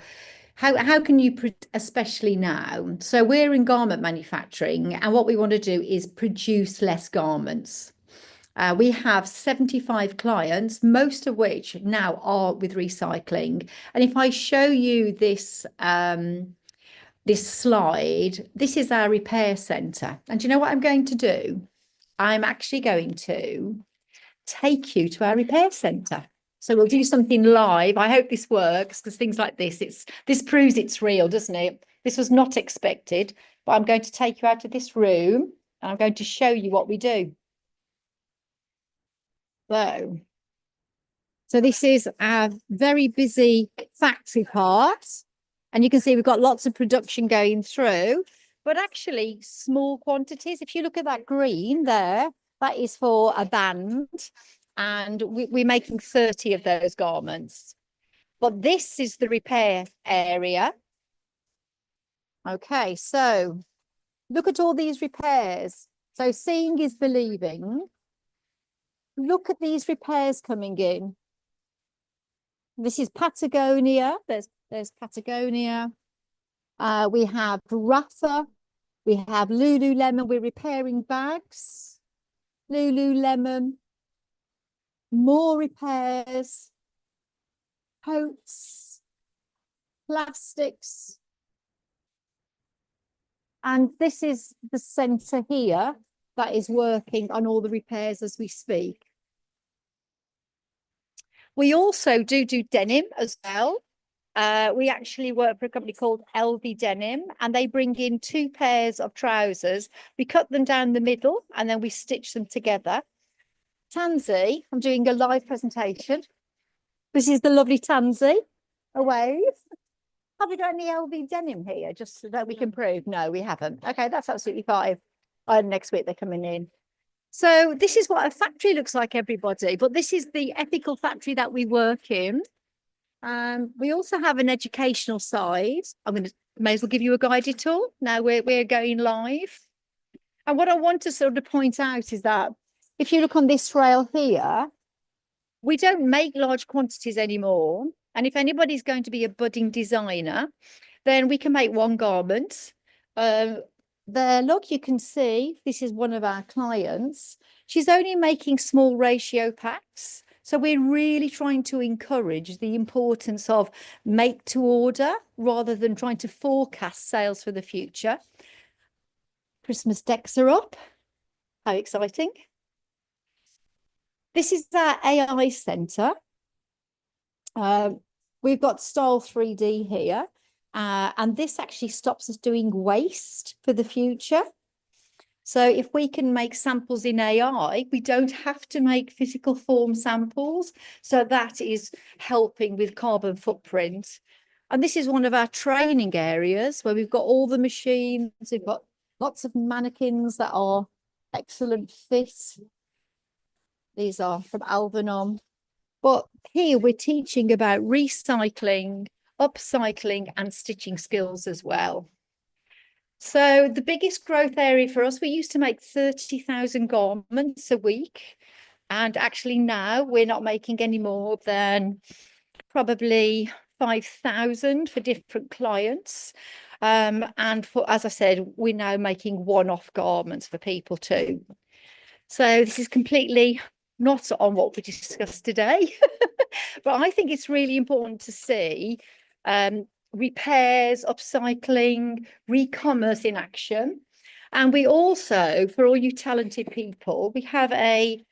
how can you, especially now. So we're in garment manufacturing, and what we want to do is produce less garments. We have 75 clients, most of which now are with recycling. And if I show you this, this slide, this is our repair centre. And do you know what I'm going to do? I'm actually going to take you to our repair centre. So we'll do something live. I hope this works, because things like this proves it's real, doesn't it? This was not expected, but I'm going to take you out of this room and I'm going to show you what we do. So this is our very busy factory part, and you can see we've got lots of production going through, but actually small quantities. If you look at that green there, that is for a band, and we're making 30 of those garments. But this is the repair area. Okay, so look at all these repairs. So seeing is believing. Look at these repairs coming in. This is Patagonia. There's Patagonia. We have Rafa. We have Lululemon. We're repairing bags. Lululemon. More repairs. Coats. Plastics. And this is the centre here that is working on all the repairs as we speak. We also do denim as well. We actually work for a company called LV Denim, and they bring in 2 pairs of trousers. We cut them down the middle and then we stitch them together. Tansy, I'm doing a live presentation. This is the lovely Tansy. A wave. Have we got any LV Denim here, just so that we can prove? No, we haven't. Okay, that's absolutely fine. Next week they're coming in. So this is what a factory looks like, everybody. But this is the ethical factory that we work in. We also have an educational side. May as well give you a guided tour. Now we're going live. And what I want to sort of point out is that if you look on this rail here, we don't make large quantities anymore. And if anybody's going to be a budding designer, then we can make 1 garment. There, look, you can see this is one of our clients. She's only making small ratio packs. So we're really trying to encourage the importance of make to order rather than trying to forecast sales for the future. Christmas decks are up. How exciting. This is our AI centre. We've got Style 3D here. And this actually stops us doing waste for the future. So if we can make samples in AI, we don't have to make physical form samples. So that is helping with carbon footprint. And this is one of our training areas where we've got all the machines. We've got lots of mannequins that are excellent fit. These are from Alvenom. But here we're teaching about recycling, upcycling and stitching skills as well. So the biggest growth area for us, we used to make 30,000 garments a week. And actually now we're not making any more than probably 5,000 for different clients. And for, as I said, we're now making one-off garments for people too. So this is completely not on what we discussed today, but I think it's really important to see repairs, upcycling, re-commerce in action. And we also, for all you talented people, we have a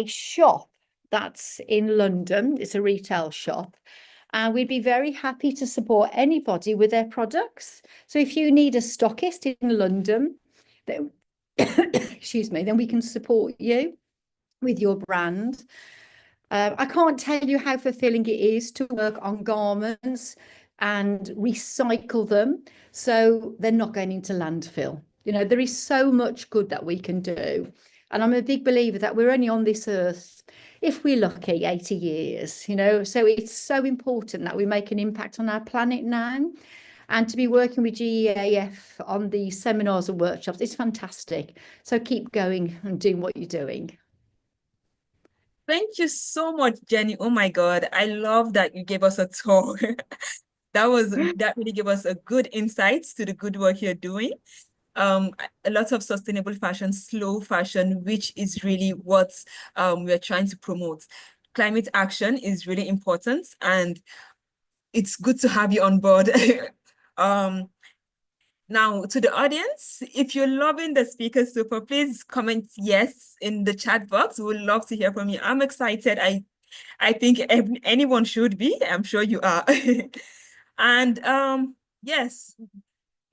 shop that's in London. It's a retail shop. And we'd be very happy to support anybody with their products. So if you need a stockist in London, then, excuse me, then we can support you with your brand. I can't tell you how fulfilling it is to work on garments and recycle them so they're not going into landfill. You know, there is so much good that we can do. And I'm a big believer that we're only on this earth, if we're lucky, 80 years, you know. So it's so important that we make an impact on our planet now. And to be working with GEAF on the seminars and workshops, it's fantastic. So keep going and doing what you're doing. Thank you so much, Jenny. Oh my God, I love that you gave us a tour. That really gave us a good insights to the good work you're doing. A lot of sustainable fashion, slow fashion, which is really what we're trying to promote. Climate action is really important, and it's good to have you on board. Now, to the audience, if you're loving the speaker super, please comment yes in the chat box. We would love to hear from you. I'm excited. I think anyone should be. I'm sure you are. And yes,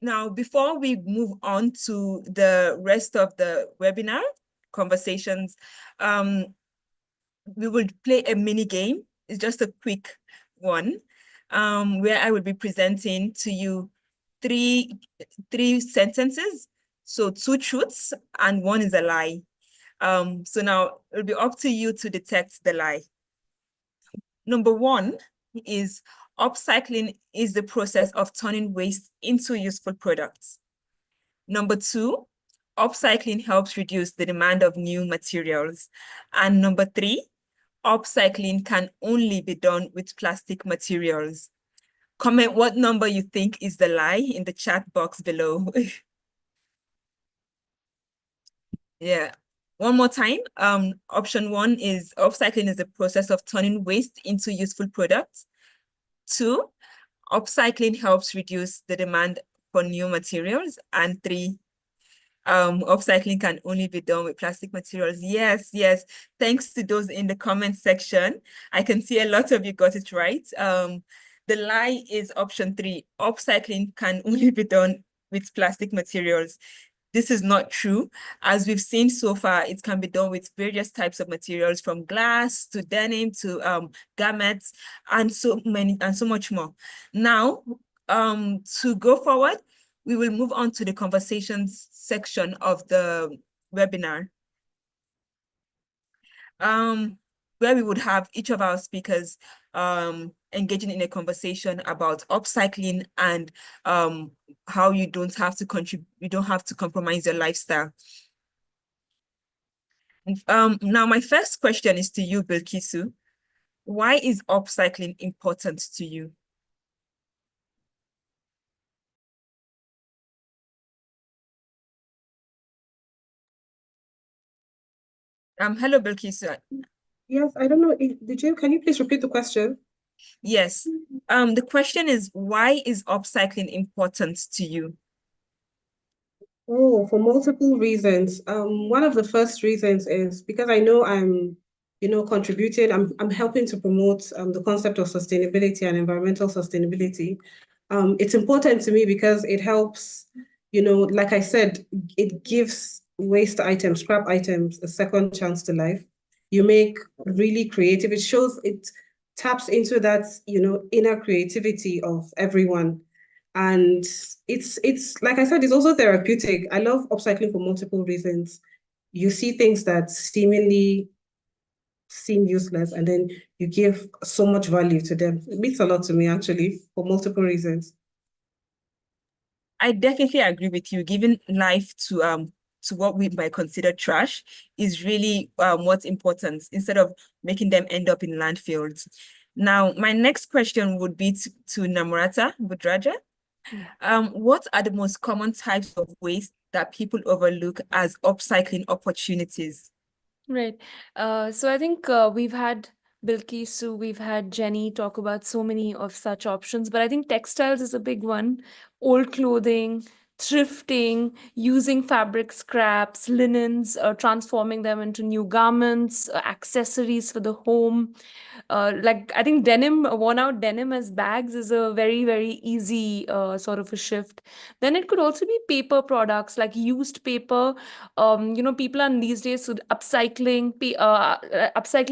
now before we move on to the rest of the webinar conversations, we will play a mini game. It's just a quick one, where I will be presenting to you three sentences. So 2 truths and 1 is a lie. So now it'll be up to you to detect the lie. Number 1 is upcycling is the process of turning waste into useful products. Number 2, upcycling helps reduce the demand of new materials. And number 3, upcycling can only be done with plastic materials. Comment what number you think is the lie in the chat box below. Yeah. One more time. Option 1 is upcycling is the process of turning waste into useful products. 2, upcycling helps reduce the demand for new materials. And 3, upcycling can only be done with plastic materials. Yes, yes. Thanks to those in the comment section. I can see a lot of you got it right. The lie is option 3. Upcycling can only be done with plastic materials. This is not true. As we've seen so far, it can be done with various types of materials, from glass to denim to garments and so much more. Now, to go forward, we will move on to the conversations section of the webinar, where we would have each of our speakers engaging in a conversation about upcycling and how you don't have to compromise your lifestyle. Now, my first question is to you, Bilkisu. Why is upcycling important to you? Hello, Bilkisu. Yes, I don't know. Can you please repeat the question? Yes. The question is, why is upcycling important to you? Oh, for multiple reasons. One of the first reasons is because I know I'm, contributing, I'm helping to promote the concept of sustainability and environmental sustainability. It's important to me because it helps, like I said, it gives waste items, scrap items, a second chance to life. You make really creative. It taps into that, inner creativity of everyone. And it's like I said, it's also therapeutic. I love upcycling for multiple reasons. You see things that seemingly seem useless, and then you give so much value to them. It means a lot to me, actually, for multiple reasons. I definitely agree with you. Giving life to what we might consider trash is really what's important, instead of making them end up in landfills. Now, my next question would be to Namrata Budhraja. What are the most common types of waste that people overlook as upcycling opportunities? Right. So I think we've had Bilkisu, we've had Jenny talk about so many of such options, but I think textiles is a big one. Old clothing, thrifting, using fabric scraps, linens, transforming them into new garments, accessories for the home. Like I think denim, worn out denim as bags is a very, very easy sort of a shift. Then it could also be paper products like used paper. People are these days upcycling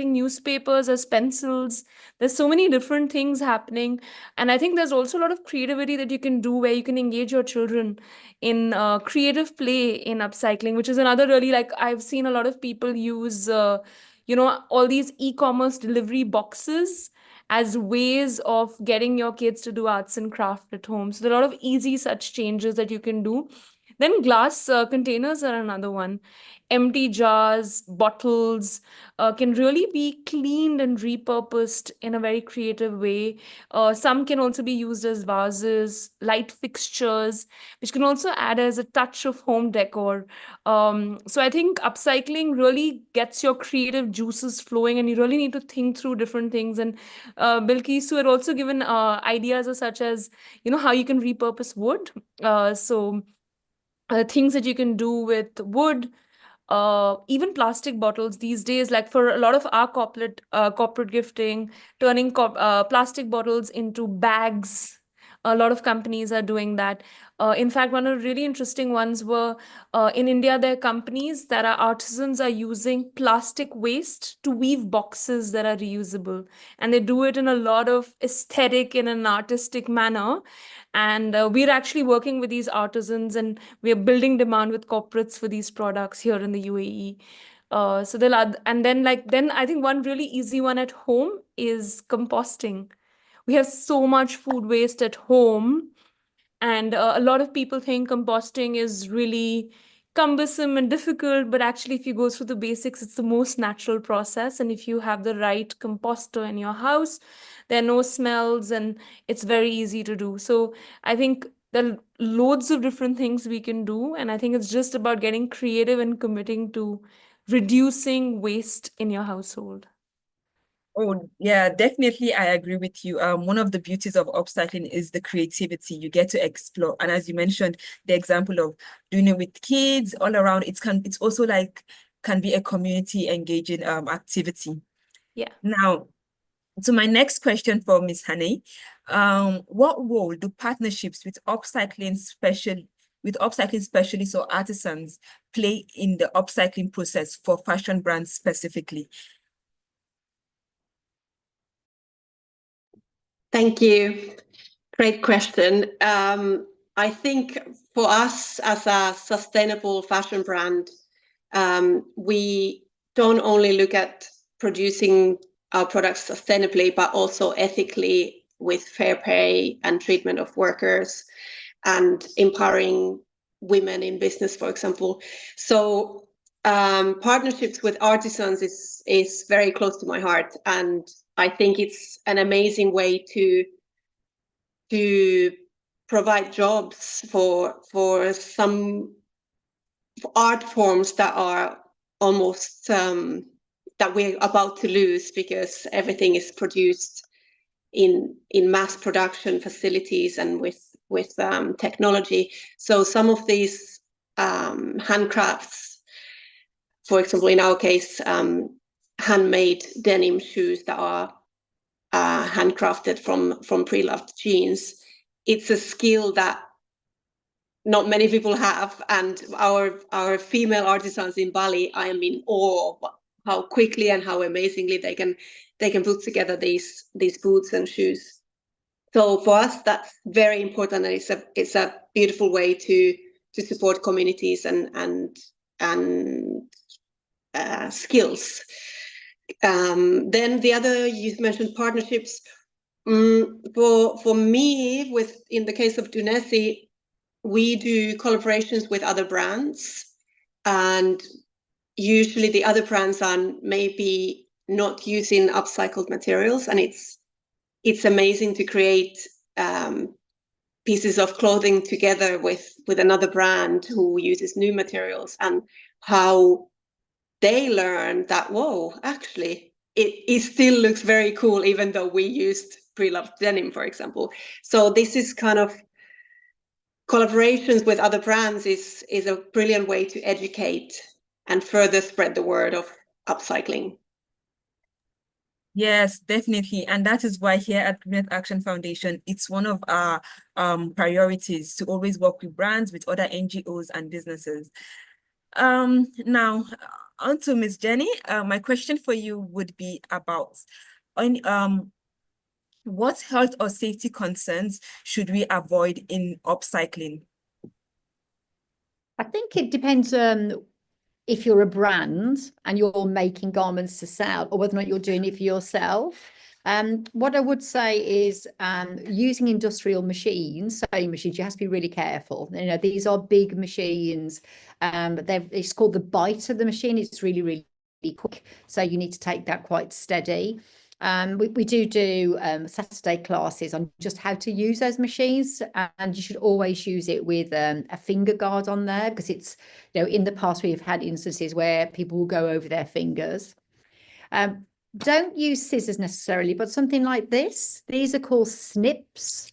newspapers as pencils. There's so many different things happening. And I think there's also a lot of creativity that you can do where you can engage your children. in creative play in upcycling, which is another really, like, I've seen a lot of people use, all these e-commerce delivery boxes as ways of getting your kids to do arts and craft at home. So there are a lot of easy such changes that you can do. Then glass containers are another one. Empty jars, bottles can really be cleaned and repurposed in a very creative way. Some can also be used as vases, light fixtures, which can also add as a touch of home decor. So I think upcycling really gets your creative juices flowing, and you really need to think through different things. And Bilkisu had also given ideas such as, how you can repurpose wood. Things that you can do with wood, even plastic bottles these days, like for a lot of our corporate gifting, turning plastic bottles into bags. A lot of companies are doing that. In fact, one of the really interesting ones were in India, there are companies that are artisans are using plastic waste to weave boxes that are reusable. And they do it in a lot of aesthetic in an artistic manner. And we're actually working with these artisans, and we're building demand with corporates for these products here in the UAE. So then I think one really easy one at home is composting. We have so much food waste at home, and a lot of people think composting is really cumbersome and difficult, but actually, if you go through the basics, it's the most natural process. And if you have the right composter in your house, there are no smells, and it's very easy to do. So I think there are loads of different things we can do, and I think it's just about getting creative and committing to reducing waste in your household. Oh, yeah, definitely. I agree with you. One of the beauties of upcycling is the creativity you get to explore. And as you mentioned, the example of doing it with kids all around, it's also like can be a community engaging activity. Yeah. Now, so my next question for Ms. Hanne, what role do partnerships with upcycling specialists or artisans play in the upcycling process for fashion brands specifically? Thank you. Great question. I think for us as a sustainable fashion brand, we don't only look at producing our products sustainably, but also ethically with fair pay and treatment of workers and empowering women in business, for example. So partnerships with artisans is very close to my heart, and I think it's an amazing way to provide jobs for some art forms that are almost that we're about to lose because everything is produced in mass production facilities and with technology. So some of these handcrafts, for example, in our case, handmade denim shoes that are handcrafted from pre-loved jeans. It's a skill that not many people have, and our female artisans in Bali, I am in awe of how quickly and how amazingly they can put together these boots and shoes. So for us, that's very important, and it's a beautiful way to support communities and skills. Then the other, you mentioned partnerships. For me, in the case of Dunesi, we do collaborations with other brands, and usually the other brands are maybe not using upcycled materials, and it's amazing to create pieces of clothing together with another brand who uses new materials, and how they learn that, whoa, actually, it still looks very cool, even though we used pre-loved denim, for example. So this is kind of collaborations with other brands is a brilliant way to educate and further spread the word of upcycling. Yes, definitely. And that is why here at Greenearth Action Foundation, it's one of our priorities to always work with brands, with other NGOs and businesses. Now, on to Ms. Jenny. My question for you would be about what health or safety concerns should we avoid in upcycling? I think it depends if you're a brand and you're making garments to sell, or whether or not you're doing it for yourself. What I would say is using industrial machines, sewing machines, you have to be really careful. You know, these are big machines. It's called the bite of the machine. It's really, really quick. So you need to take that quite steady. We do Saturday classes on just how to use those machines, and you should always use it with a finger guard on there, because it's, you know, in the past we've had instances where people will go over their fingers. Don't use scissors necessarily, but something like this. These are called snips.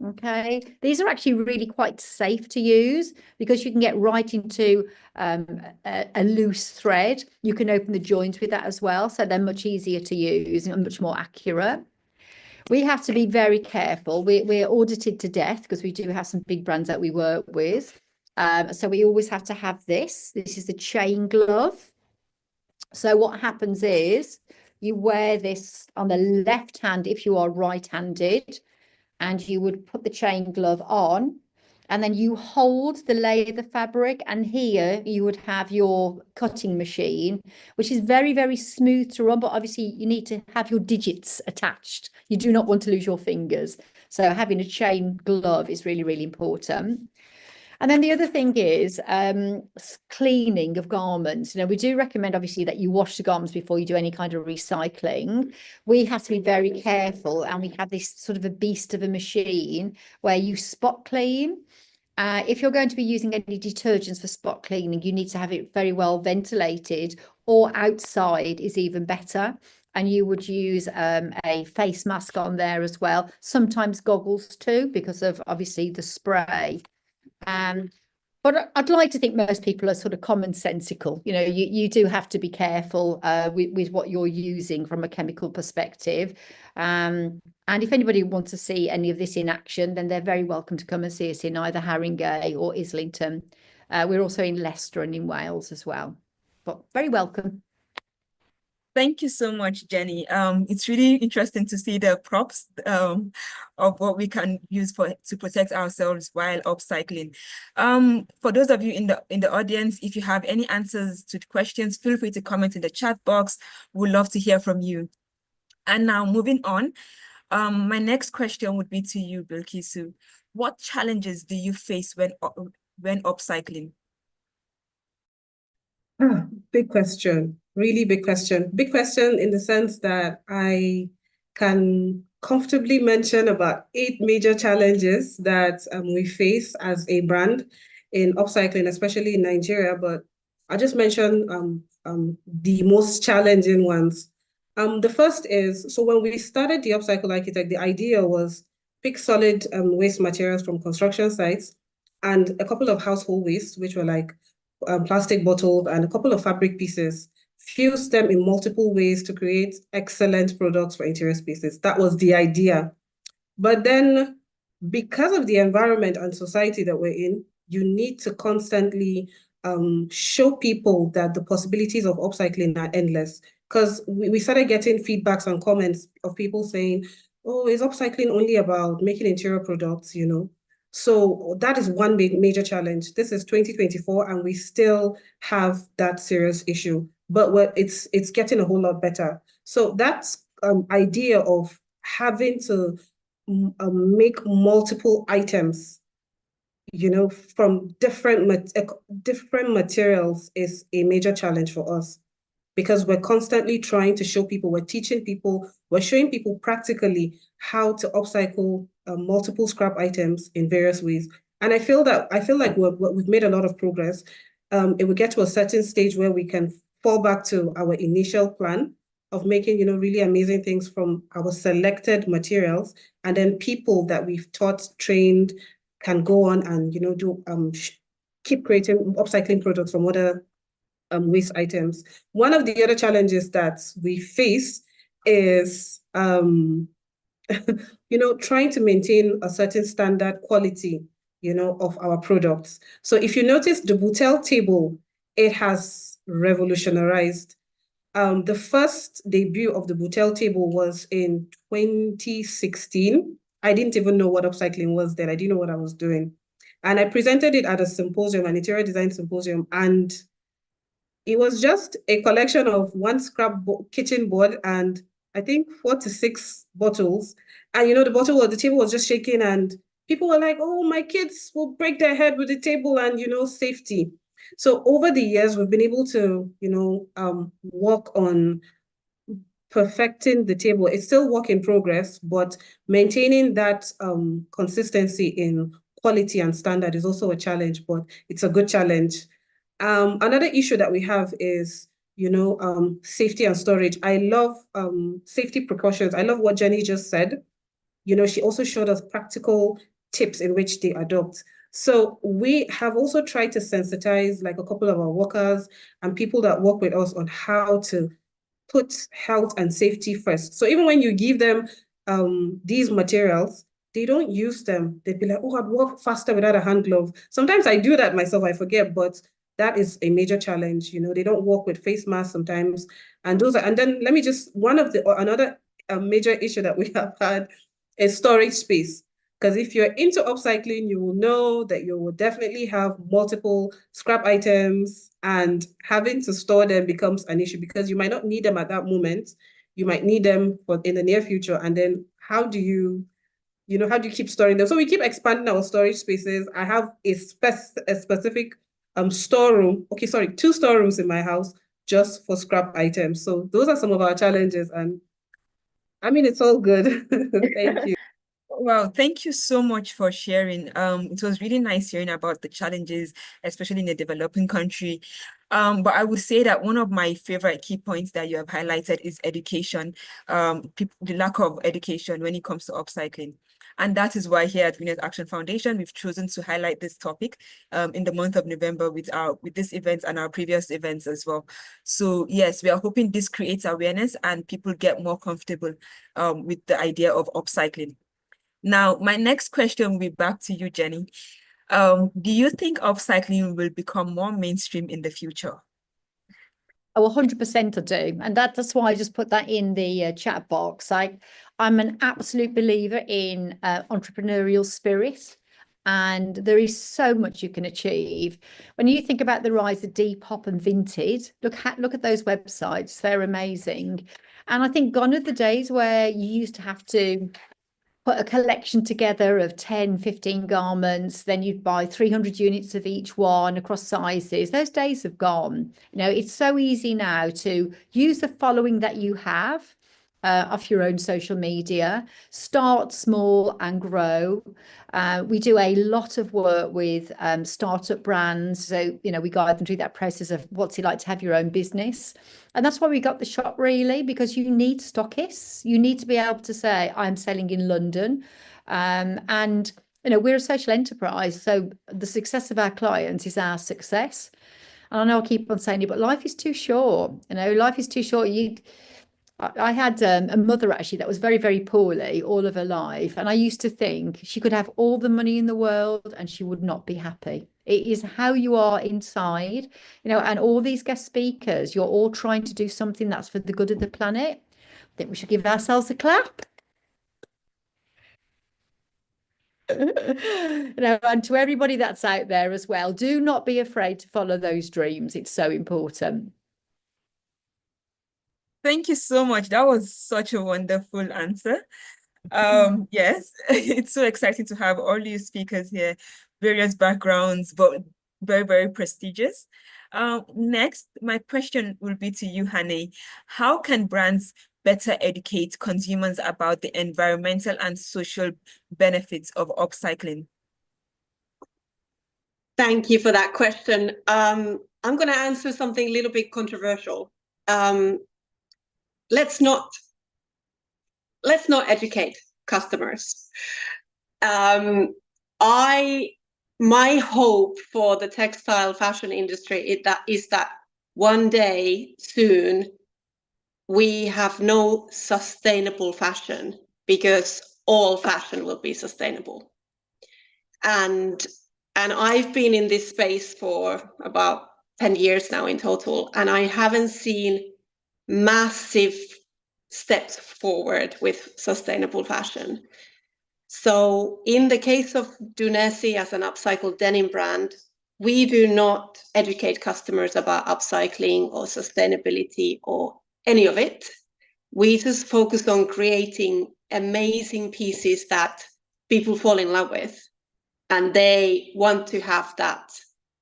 Okay, these are actually really quite safe to use, because you can get right into a loose thread. You can open the joints with that as well, so they're much easier to use and much more accurate. We have to be very careful. We're audited to death, because we do have some big brands that we work with. So we always have to have this. This is the chain glove. So what happens is you wear this on the left hand if you are right-handed, and you would put the chain glove on, and then you hold the lay of the fabric, and here you would have your cutting machine, which is very, very smooth to run, but obviously you need to have your digits attached. You do not want to lose your fingers. So having a chain glove is really, really important. And then the other thing is cleaning of garments. You know, we do recommend obviously that you wash the garments before you do any kind of recycling. We have to be very careful, and we have this sort of a beast of a machine where you spot clean. If you're going to be using any detergents for spot cleaning, you need to have it very well ventilated, or outside is even better. And you would use a face mask on there as well, sometimes goggles too, because of obviously the spray. But I'd like to think most people are sort of commonsensical. You know, you do have to be careful with what you're using from a chemical perspective. And if anybody wants to see any of this in action, then they're very welcome to come and see us in either Haringey or Islington. We're also in Leicester and in Wales as well. But very welcome. Thank you so much, Jenny. It's really interesting to see the props of what we can use to protect ourselves while upcycling. For those of you in the audience, if you have any answers to the questions, feel free to comment in the chat box. We'd love to hear from you. And now moving on, my next question would be to you, Bilkisu. What challenges do you face when upcycling? Big question, really big question. Big question in the sense that I can comfortably mention about 8 major challenges that we face as a brand in upcycling, especially in Nigeria, but I'll just mention the most challenging ones. The first is, so when we started the Upcycle Architect, the idea was pick solid waste materials from construction sites and a couple of household waste, which were like plastic bottles and a couple of fabric pieces, fuse them in multiple ways to create excellent products for interior spaces. That was the idea. But then, because of the environment and society that we're in, you need to constantly show people that the possibilities of upcycling are endless. Because we started getting feedbacks and comments of people saying, oh, is upcycling only about making interior products, you know? So that is one big major challenge. This is 2024, and we still have that serious issue, but it's getting a whole lot better. So that's idea of having to make multiple items, you know, from different materials is a major challenge for us, because we're constantly trying to show people, we're teaching people, we're showing people practically how to upcycle multiple scrap items in various ways. And I feel like we've made a lot of progress. It will get to a certain stage where we can fall back to our initial plan of making, you know, really amazing things from our selected materials, and then people that we've taught, trained, can go on and, you know, do keep creating upcycling products from other waste items. One of the other challenges that we face is, you know, trying to maintain a certain standard quality, you know, of our products. So if you notice the Boutel table, it has revolutionized. The first debut of the Boutel table was in 2016. I didn't even know what upcycling was then. I didn't know what I was doing. And I presented it at a symposium, an interior design symposium, and it was just a collection of one scrap kitchen board and I think 4 to 6 bottles. And the table was just shaking, and people were like, oh, my kids will break their head with the table, and safety. So over the years, we've been able to, work on perfecting the table. It's still work in progress, but maintaining that consistency in quality and standard is also a challenge, but it's a good challenge. Another issue that we have is, safety and storage. I love safety precautions. I love what Jenny just said. She also showed us practical tips in which they adopt. So we have also tried to sensitize like a couple of our workers and people that work with us on how to put health and safety first. So even when you give them these materials, they don't use them. They'd be like, oh, I'd work faster without a hand glove. Sometimes I do that myself, I forget, but that is a major challenge. They don't work with face masks sometimes. And then let me just, another major issue that we have had is storage space. Because if you're into upcycling, you will know that you will definitely have multiple scrap items, and having to store them becomes an issue because you might not need them at that moment. You might need them in the near future. And then how do you keep storing them? So we keep expanding our storage spaces. I have a specific storeroom. Okay, sorry, 2 storerooms in my house just for scrap items. So those are some of our challenges. And I mean, it's all good. Thank you. Wow, thank you so much for sharing. It was really nice hearing about the challenges, especially in a developing country. But I would say that one of my favorite key points that you have highlighted is education, the lack of education when it comes to upcycling. And that is why here at Winners Action Foundation, we've chosen to highlight this topic in the month of November with this event and our previous events as well. So yes, we are hoping this creates awareness and people get more comfortable with the idea of upcycling. Now, my next question will be back to you, Jenny. Do you think upcycling will become more mainstream in the future? Oh, 100% I do. And that's why I just put that in the chat box. I'm an absolute believer in entrepreneurial spirit. And there is so much you can achieve. When you think about the rise of Depop and Vinted, look at those websites. They're amazing. And I think gone are the days where you used to have to put a collection together of 10, 15 garments, then you'd buy 300 units of each one across sizes. Those days have gone. It's so easy now to use the following that you have off your own social media, start small and grow. We do a lot of work with startup brands. So, we guide them through that process of what's it like to have your own business. And that's why we got the shop, really, because you need stockists. You need to be able to say, I'm selling in London. And, we're a social enterprise. So the success of our clients is our success. And I know I keep on saying it, but life is too short. Life is too short. I had a mother actually that was very, very poorly all of her life. And I used to think she could have all the money in the world and she would not be happy. It is how you are inside, and all these guest speakers, you're all trying to do something that's for the good of the planet. I think we should give ourselves a clap. And to everybody that's out there as well, do not be afraid to follow those dreams. It's so important. Thank you so much. That was such a wonderful answer. Yes, it's so exciting to have all these speakers here, various backgrounds, but very, very prestigious. Next, my question will be to you, Hanne. How can brands better educate consumers about the environmental and social benefits of upcycling? Thank you for that question. I'm going to answer something a little bit controversial. Let's not educate customers. My hope for the textile fashion industry is that one day soon we have no sustainable fashion because all fashion will be sustainable. And I've been in this space for about 10 years now in total, and I haven't seen massive steps forward with sustainable fashion. So in the case of Dunesi as an upcycled denim brand, we do not educate customers about upcycling or sustainability or any of it. We just focus on creating amazing pieces that people fall in love with, and they want to have that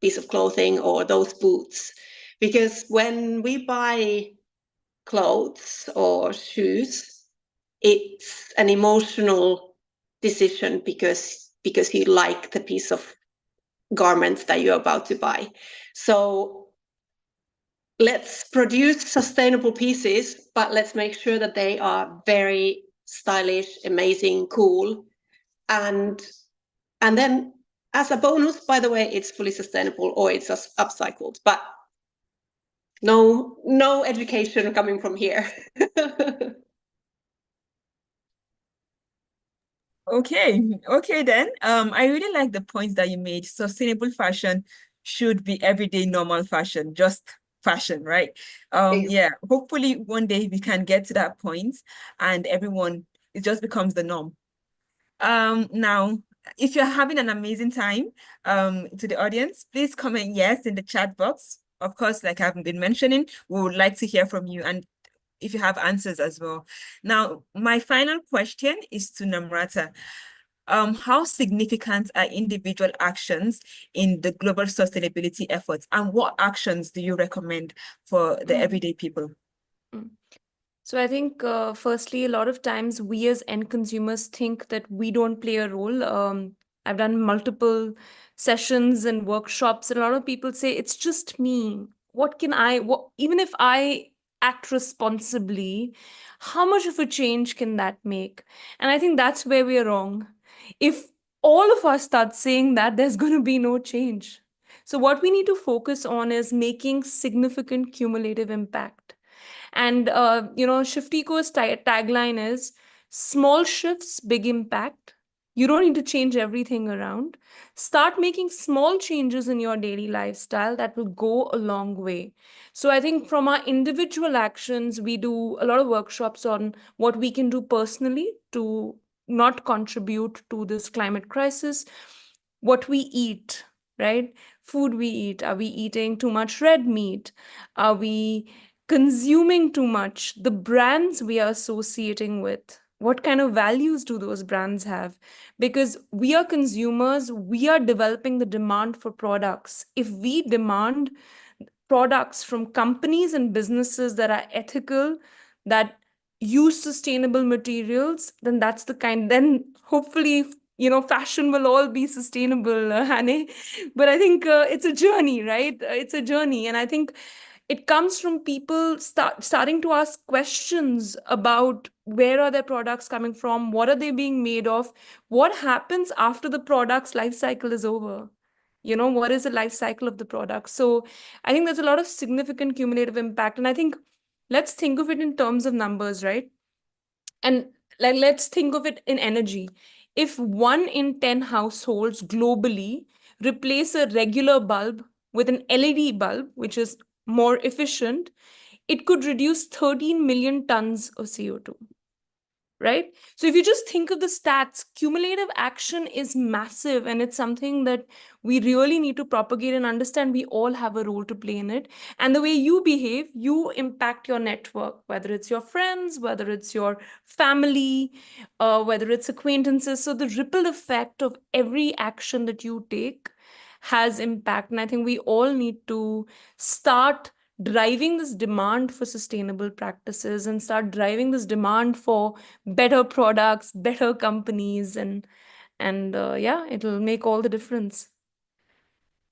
piece of clothing or those boots. Because when we buy clothes or shoes, it's an emotional decision because you like the piece of garments that you're about to buy. So let's produce sustainable pieces, but let's make sure that they are very stylish, amazing, cool. And then as a bonus, by the way, it's fully sustainable or it's just upcycled, but no education coming from here. Okay then. I really like the points that you made. Sustainable fashion should be everyday normal fashion, just fashion, right? Yeah, hopefully one day we can get to that point and everyone, it just becomes the norm. Now, if you're having an amazing time, to the audience, please comment yes in the chat box. Of course, like I've been mentioning, we would like to hear from you and if you have answers as well. Now, my final question is to Namrata. How significant are individual actions in the global sustainability efforts, and what actions do you recommend for the everyday people? So I think, firstly, a lot of times we as end consumers think that we don't play a role. I've done multiple sessions and workshops, and a lot of people say, it's just me. Even if I act responsibly, how much of a change can that make? And I think that's where we're wrong. If all of us start saying that, there's going to be no change. So what we need to focus on is making significant cumulative impact. And Shiftyco's tagline is small shifts, big impact. You don't need to change everything around. Start making small changes in your daily lifestyle that will go a long way. So I think from our individual actions, we do a lot of workshops on what we can do personally to not contribute to this climate crisis. What we eat, right? Food we eat. Are we eating too much red meat? Are we consuming too much? The brands we are associating with, what kind of values do those brands have? Because we are consumers, we are developing the demand for products. If we demand products from companies and businesses that are ethical, that use sustainable materials, then hopefully fashion will all be sustainable, Hanne. But I think it's a journey, right? It's a journey, and I think it comes from people starting to ask questions about where are their products coming from, what are they being made of, what happens after the product's life cycle is over. What is the life cycle of the product? So I think there's a lot of significant cumulative impact. And I think let's think of it in terms of numbers, right? And let's think of it in energy. If 1 in 10 households globally replace a regular bulb with an LED bulb, which is more efficient, it could reduce 13 million tons of CO2. Right? So if you just think of the stats, cumulative action is massive, and it's something that we really need to propagate and understand. We all have a role to play in it. And the way you behave, you impact your network, whether it's your friends, whether it's your family, whether it's acquaintances. So the ripple effect of every action that you take has impact. And I think we all need to start driving this demand for sustainable practices and start driving this demand for better products, better companies, and yeah, it'll make all the difference.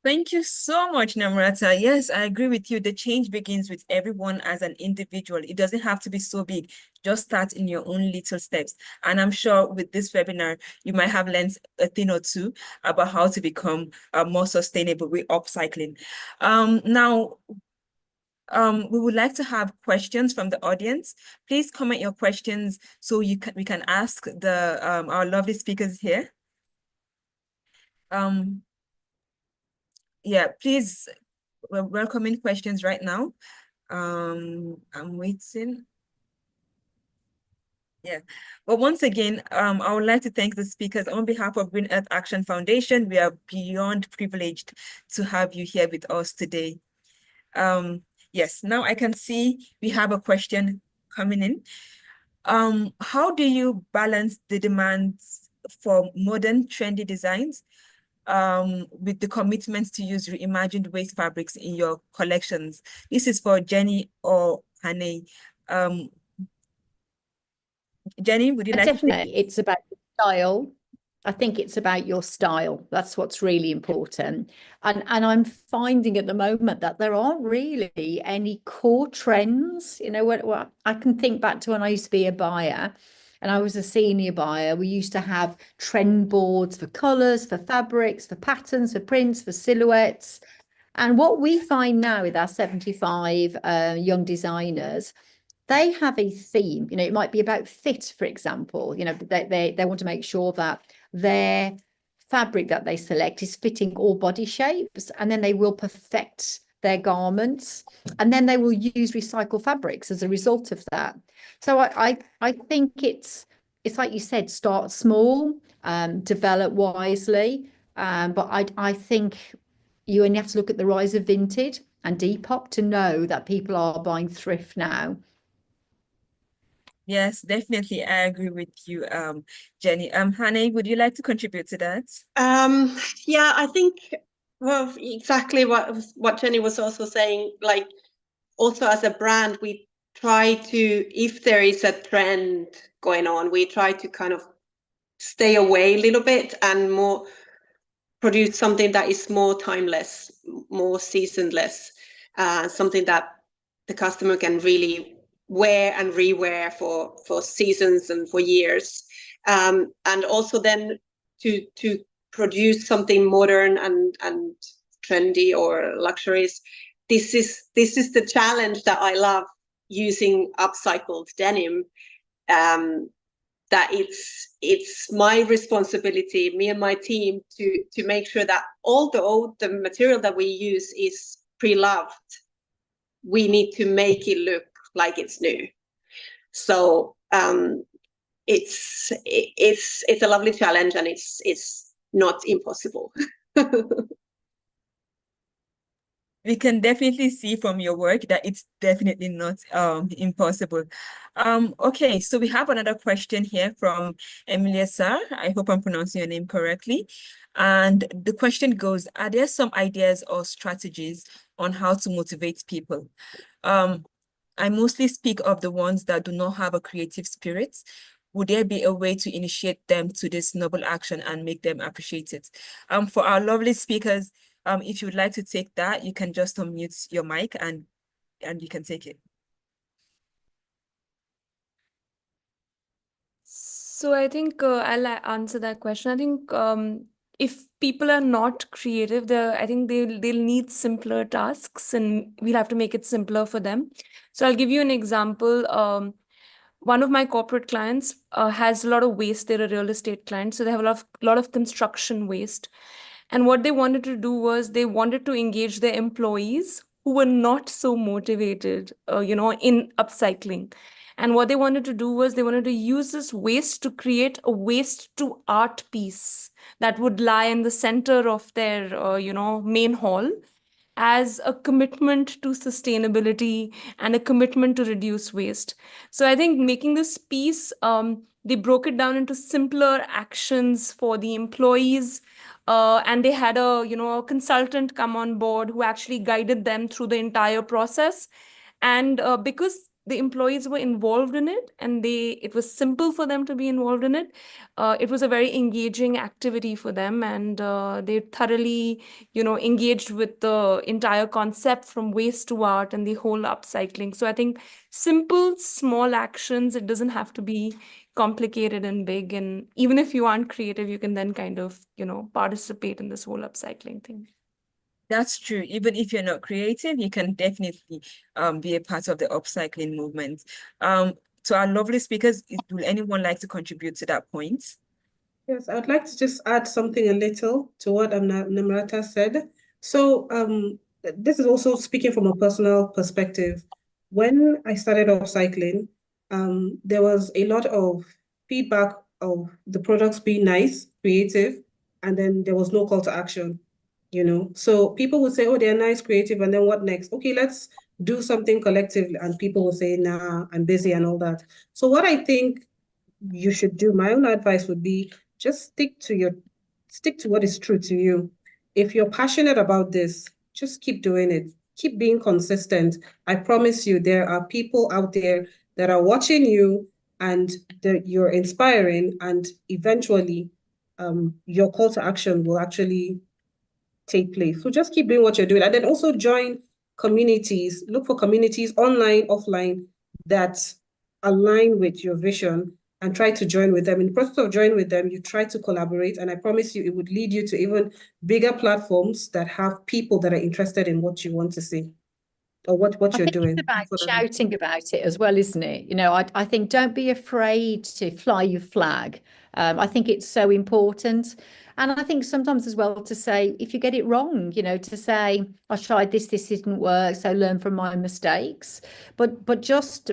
Thank you so much, Namrata. Yes, I agree with you. The change begins with everyone as an individual. It doesn't have to be so big. Just start in your own little steps. And I'm sure with this webinar, you might have learned a thing or two about how to become more sustainable with upcycling. Now, we would like to have questions from the audience. Please comment your questions so we can ask the our lovely speakers here. Yeah, please, we're welcoming questions right now. I'm waiting. Yeah. But once again, I would like to thank the speakers on behalf of Green Earth Action Foundation. We are beyond privileged to have you here with us today. Yes, now I can see we have a question coming in. How do you balance the demands for modern trendy designs with the commitment to use reimagined waste fabrics in your collections? This is for Jenny or Hanne. Jenny, would you like to take Definitely, it's about style. I think it's about your style. That's what's really important. And I'm finding at the moment that there aren't really any core trends. You know, what I can think back to when I used to be a buyer and I was a senior buyer. We used to have trend boards for colors, for fabrics, for patterns, for prints, for silhouettes. And what we find now with our 75 young designers, they have a theme. You know, it might be about fit, for example. You know, they want to make sure that their fabric that they select is fitting all body shapes, and then they will perfect their garments, and then they will use recycled fabrics as a result of that. So I think it's like you said, start small, develop wisely, but I think you only have to look at the rise of vintage and Depop to know that people are buying thrift now. Yes, definitely. I agree with you, Jenny. Hanne, would you like to contribute to that? Yeah, I think, well, exactly what Jenny was also saying, like, also as a brand, we try to, if there is a trend going on, we try to kind of stay away a little bit and more produce something that is more timeless, more seasonless, something that the customer can really wear and rewear for seasons and for years, and also then to produce something modern and trendy or luxurious. This is the challenge that I love using upcycled denim. That it's my responsibility, me and my team, to make sure that although the material that we use is pre-loved, we need to make it look like it's new. So it's a lovely challenge, and it's not impossible. We can definitely see from your work that it's definitely not impossible. Okay, so we have another question here from Emilia Sar. I hope I'm pronouncing your name correctly. And the question goes, are there some ideas or strategies on how to motivate people? I mostly speak of the ones that do not have a creative spirit. Would there be a way to initiate them to this noble action and make them appreciate it? For our lovely speakers, if you would like to take that, you can just unmute your mic and you can take it. So I think I'll answer that question. I think if people are not creative, I think they'll need simpler tasks, and we'll have to make it simpler for them. So I'll give you an example. One of my corporate clients has a lot of waste. They're a real estate client, so they have a lot of construction waste. And what they wanted to do was they wanted to engage their employees who were not so motivated, in upcycling. And what they wanted to do was they wanted to use this waste to create a waste to art piece that would lie in the center of their, main hall, as a commitment to sustainability and a commitment to reduce waste. So I think making this piece, they broke it down into simpler actions for the employees. And they had a consultant come on board who actually guided them through the entire process. And because the employees were involved in it, and it was simple for them to be involved in it, it was a very engaging activity for them, and they thoroughly, engaged with the entire concept from waste to art and the whole upcycling. So I think simple, small actions, it doesn't have to be complicated and big. And even if you aren't creative, you can then kind of, participate in this whole upcycling thing. That's true. Even if you're not creative, you can definitely be a part of the upcycling movement. To our lovely speakers, would anyone like to contribute to that point? Yes, I would like to just add something a little to what Namrata said. So this is also speaking from a personal perspective. When I started upcycling, there was a lot of feedback of the products being nice, creative, and then there was no call to action, you know. So people would say, oh, they're nice, creative, and then what next? Okay, let's do something collectively. And people will say, nah, I'm busy and all that. So what I think you should do, my own advice would be just stick to what is true to you. If you're passionate about this, just keep doing it. Keep being consistent. I promise you, there are people out there that are watching you and that you're inspiring, and eventually your call to action will actually take place. So just keep doing what you're doing, and then also join communities. Look for communities online, offline, that align with your vision, and try to join with them. In the process of joining with them, you try to collaborate, and I promise you, it would lead you to even bigger platforms that have people that are interested in what you want to see or what you're doing. It's about shouting about it as well, isn't it? You know, I think don't be afraid to fly your flag. I think it's so important. And I think sometimes as well to say, if you get it wrong, you know, to say, I tried this didn't work, so learn from my mistakes. But just,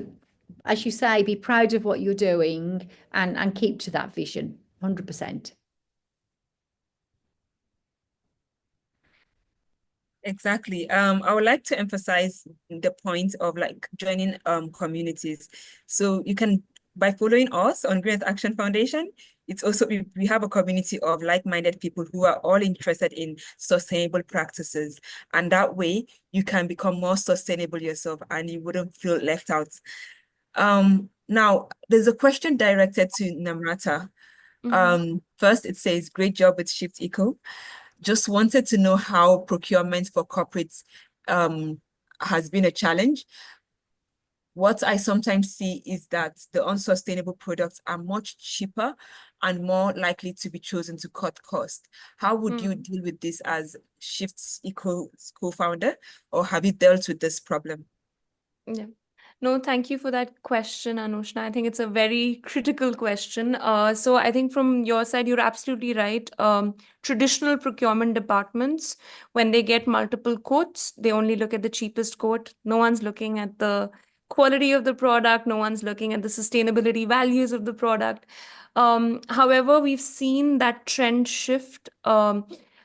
as you say, be proud of what you're doing and keep to that vision, 100%. Exactly. I would like to emphasize the point of like joining communities. So you can, by following us on Green Earth Action Foundation, it's also we have a community of like-minded people who are all interested in sustainable practices. And that way you can become more sustainable yourself and you wouldn't feel left out. Now there's a question directed to Namrata. First, it says, great job with Shift Eco. Just wanted to know how procurement for corporates has been a challenge. What I sometimes see is that the unsustainable products are much cheaper and more likely to be chosen to cut cost. How would you deal with this as Shift Eco's co-founder, or have you dealt with this problem? Yeah. No, thank you for that question, Anushna. I think it's a very critical question. So I think from your side, you're absolutely right. Traditional procurement departments, when they get multiple quotes, they only look at the cheapest quote. No one's looking at the quality of the product. No one's looking at the sustainability values of the product. However, we've seen that trend shift.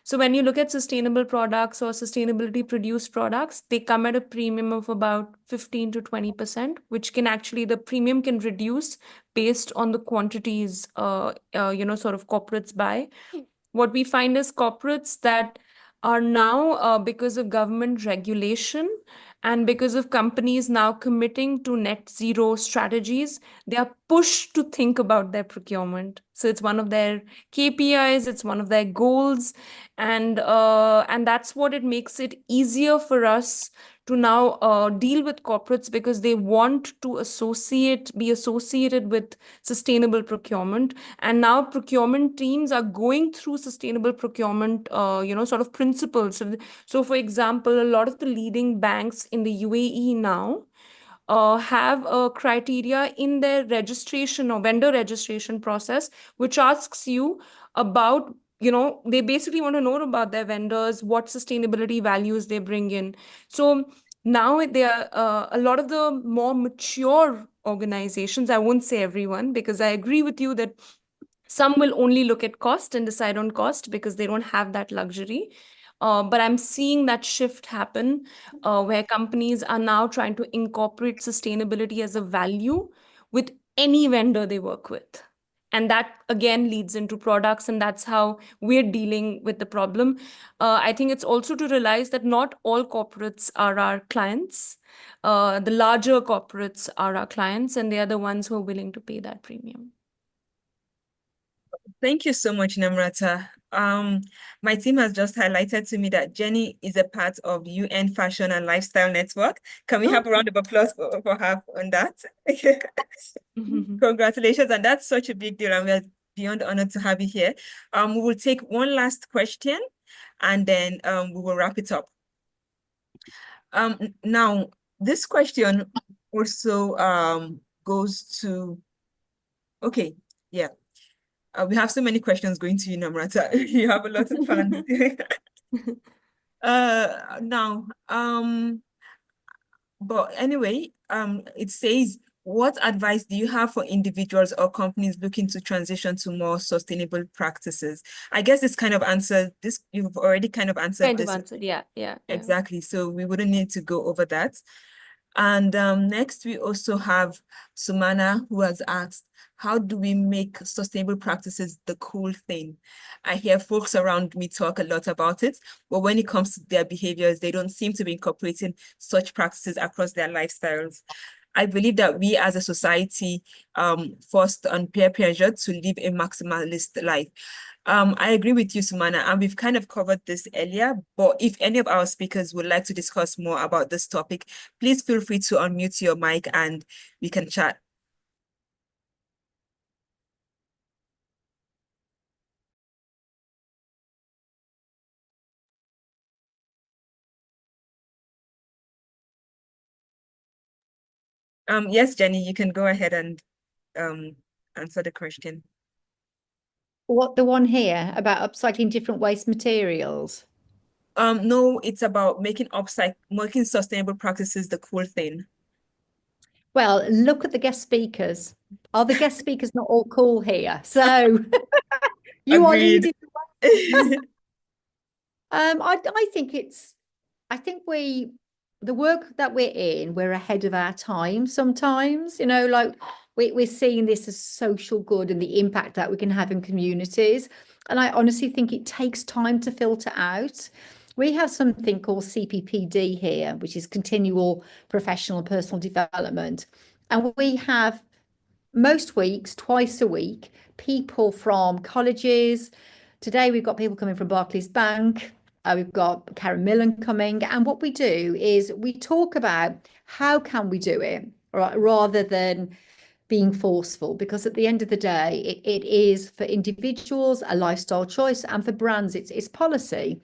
So when you look at sustainable products or sustainability produced products, they come at a premium of about 15 to 20%, which can actually, the premium can reduce based on the quantities, sort of corporates buy. What we find is corporates that are now, because of government regulation and because of companies now committing to net zero strategies, they are pushed to think about their procurement. So it's one of their KPIs, it's one of their goals, and that's what it makes it easier for us to now deal with corporates, because they want to be associated with sustainable procurement. And now procurement teams are going through sustainable procurement, sort of principles. So for example, a lot of the leading banks in the UAE now have a criteria in their registration or vendor registration process, which asks you about, they basically want to know about their vendors, what sustainability values they bring in. So now they are a lot of the more mature organizations, I won't say everyone, because I agree with you that some will only look at cost and decide on cost because they don't have that luxury. But I'm seeing that shift happen where companies are now trying to incorporate sustainability as a value with any vendor they work with. And that again leads into products, and that's how we're dealing with the problem. I think it's also to realize that not all corporates are our clients. The larger corporates are our clients, and they are the ones who are willing to pay that premium. Thank you so much, Namrata. My team has just highlighted to me that Jenny is a part of UN Fashion and Lifestyle Network. Can we have a round of applause for her on that? Congratulations, and that's such a big deal, and we're beyond honored to have you here. We will take one last question, and then we will wrap it up. Now, this question also goes to, okay, yeah. We have so many questions going to you, Namrata. You have a lot of fans. But anyway, it says, what advice do you have for individuals or companies looking to transition to more sustainable practices? I guess this kind of answered this, you've already kind of answered Kind of this. answered, yeah. Exactly. So we wouldn't need to go over that. And next, we also have Sumana, who has asked, how do we make sustainable practices the cool thing? I hear folks around me talk a lot about it, but when it comes to their behaviors, they don't seem to be incorporating such practices across their lifestyles. I believe that we as a society forced on peer pressure to live a maximalist life. I agree with you, Sumana, and we've kind of covered this earlier, but if any of our speakers would like to discuss more about this topic, please feel free to unmute your mic and we can chat. Yes, Jenny, you can go ahead and answer the question. What, the one here about upcycling different waste materials? No, it's about making sustainable practices the cool thing. Well, look at the guest speakers. Are the guest speakers not all cool here? So you are Agreed. leading. I think the work that we're in, we're ahead of our time sometimes, you know, like we're seeing this as social good and the impact that we can have in communities. And I honestly think it takes time to filter out. We have something called CPPD here, which is continual professional and personal development. And we have most weeks, twice a week, people from colleges. Today, we've got people coming from Barclays Bank. We've got Karen Millen coming. And what we do is we talk about how can we do it, right, rather than being forceful, because at the end of the day, it is for individuals a lifestyle choice, and for brands, it's policy.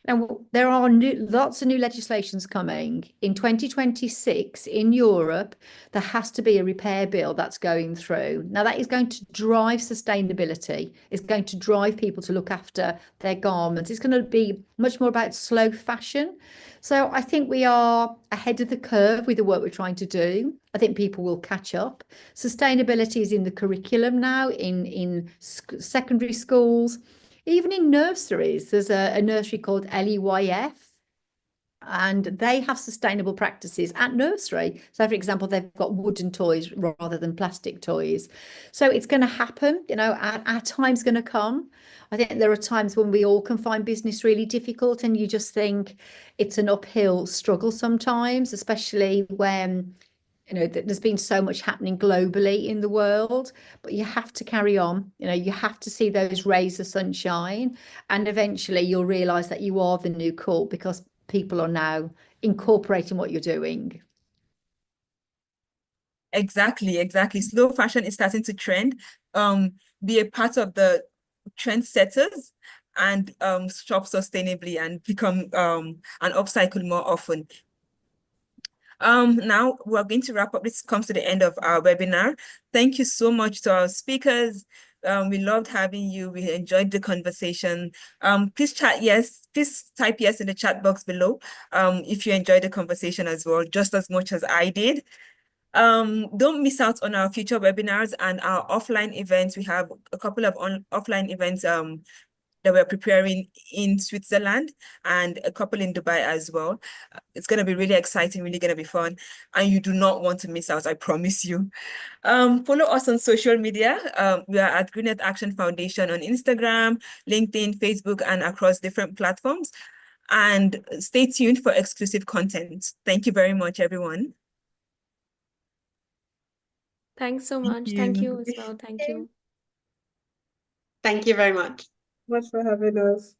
Now, there are lots of new legislations coming. In 2026 in Europe, there has to be a repair bill that's going through. Now, that is going to drive sustainability. It's going to drive people to look after their garments. It's going to be much more about slow fashion. So I think we are ahead of the curve with the work we're trying to do. I think people will catch up. Sustainability is in the curriculum now in secondary schools. Even in nurseries, there's a nursery called LEYF, and they have sustainable practices at nursery. So, for example, they've got wooden toys rather than plastic toys. So it's going to happen, you know, our time's going to come. I think there are times when we all can find business really difficult, and you just think it's an uphill struggle sometimes, especially when, you know, there's been so much happening globally in the world, but you have to carry on. You know, you have to see those rays of sunshine, and eventually you'll realize that you are the new cool, because people are now incorporating what you're doing. Exactly. Slow fashion is starting to trend. Be a part of the trendsetters and shop sustainably and become and upcycle more often. Now we're going to wrap up. This comes to the end of our webinar. Thank you so much to our speakers. We loved having you. We enjoyed the conversation. Please type yes in the chat box below if you enjoyed the conversation as well, just as much as I did. Don't miss out on our future webinars and our offline events. We have a couple of offline events that we're preparing in Switzerland and a couple in Dubai as well. It's going to be really exciting, really going to be fun, and you do not want to miss out, I promise you. Follow us on social media. We are at Green Earth Action Foundation on Instagram, LinkedIn, Facebook, and across different platforms. And stay tuned for exclusive content. Thank you very much, everyone. Thanks so much. Thank you as well. Thank you. Thank you very much. Much for having us.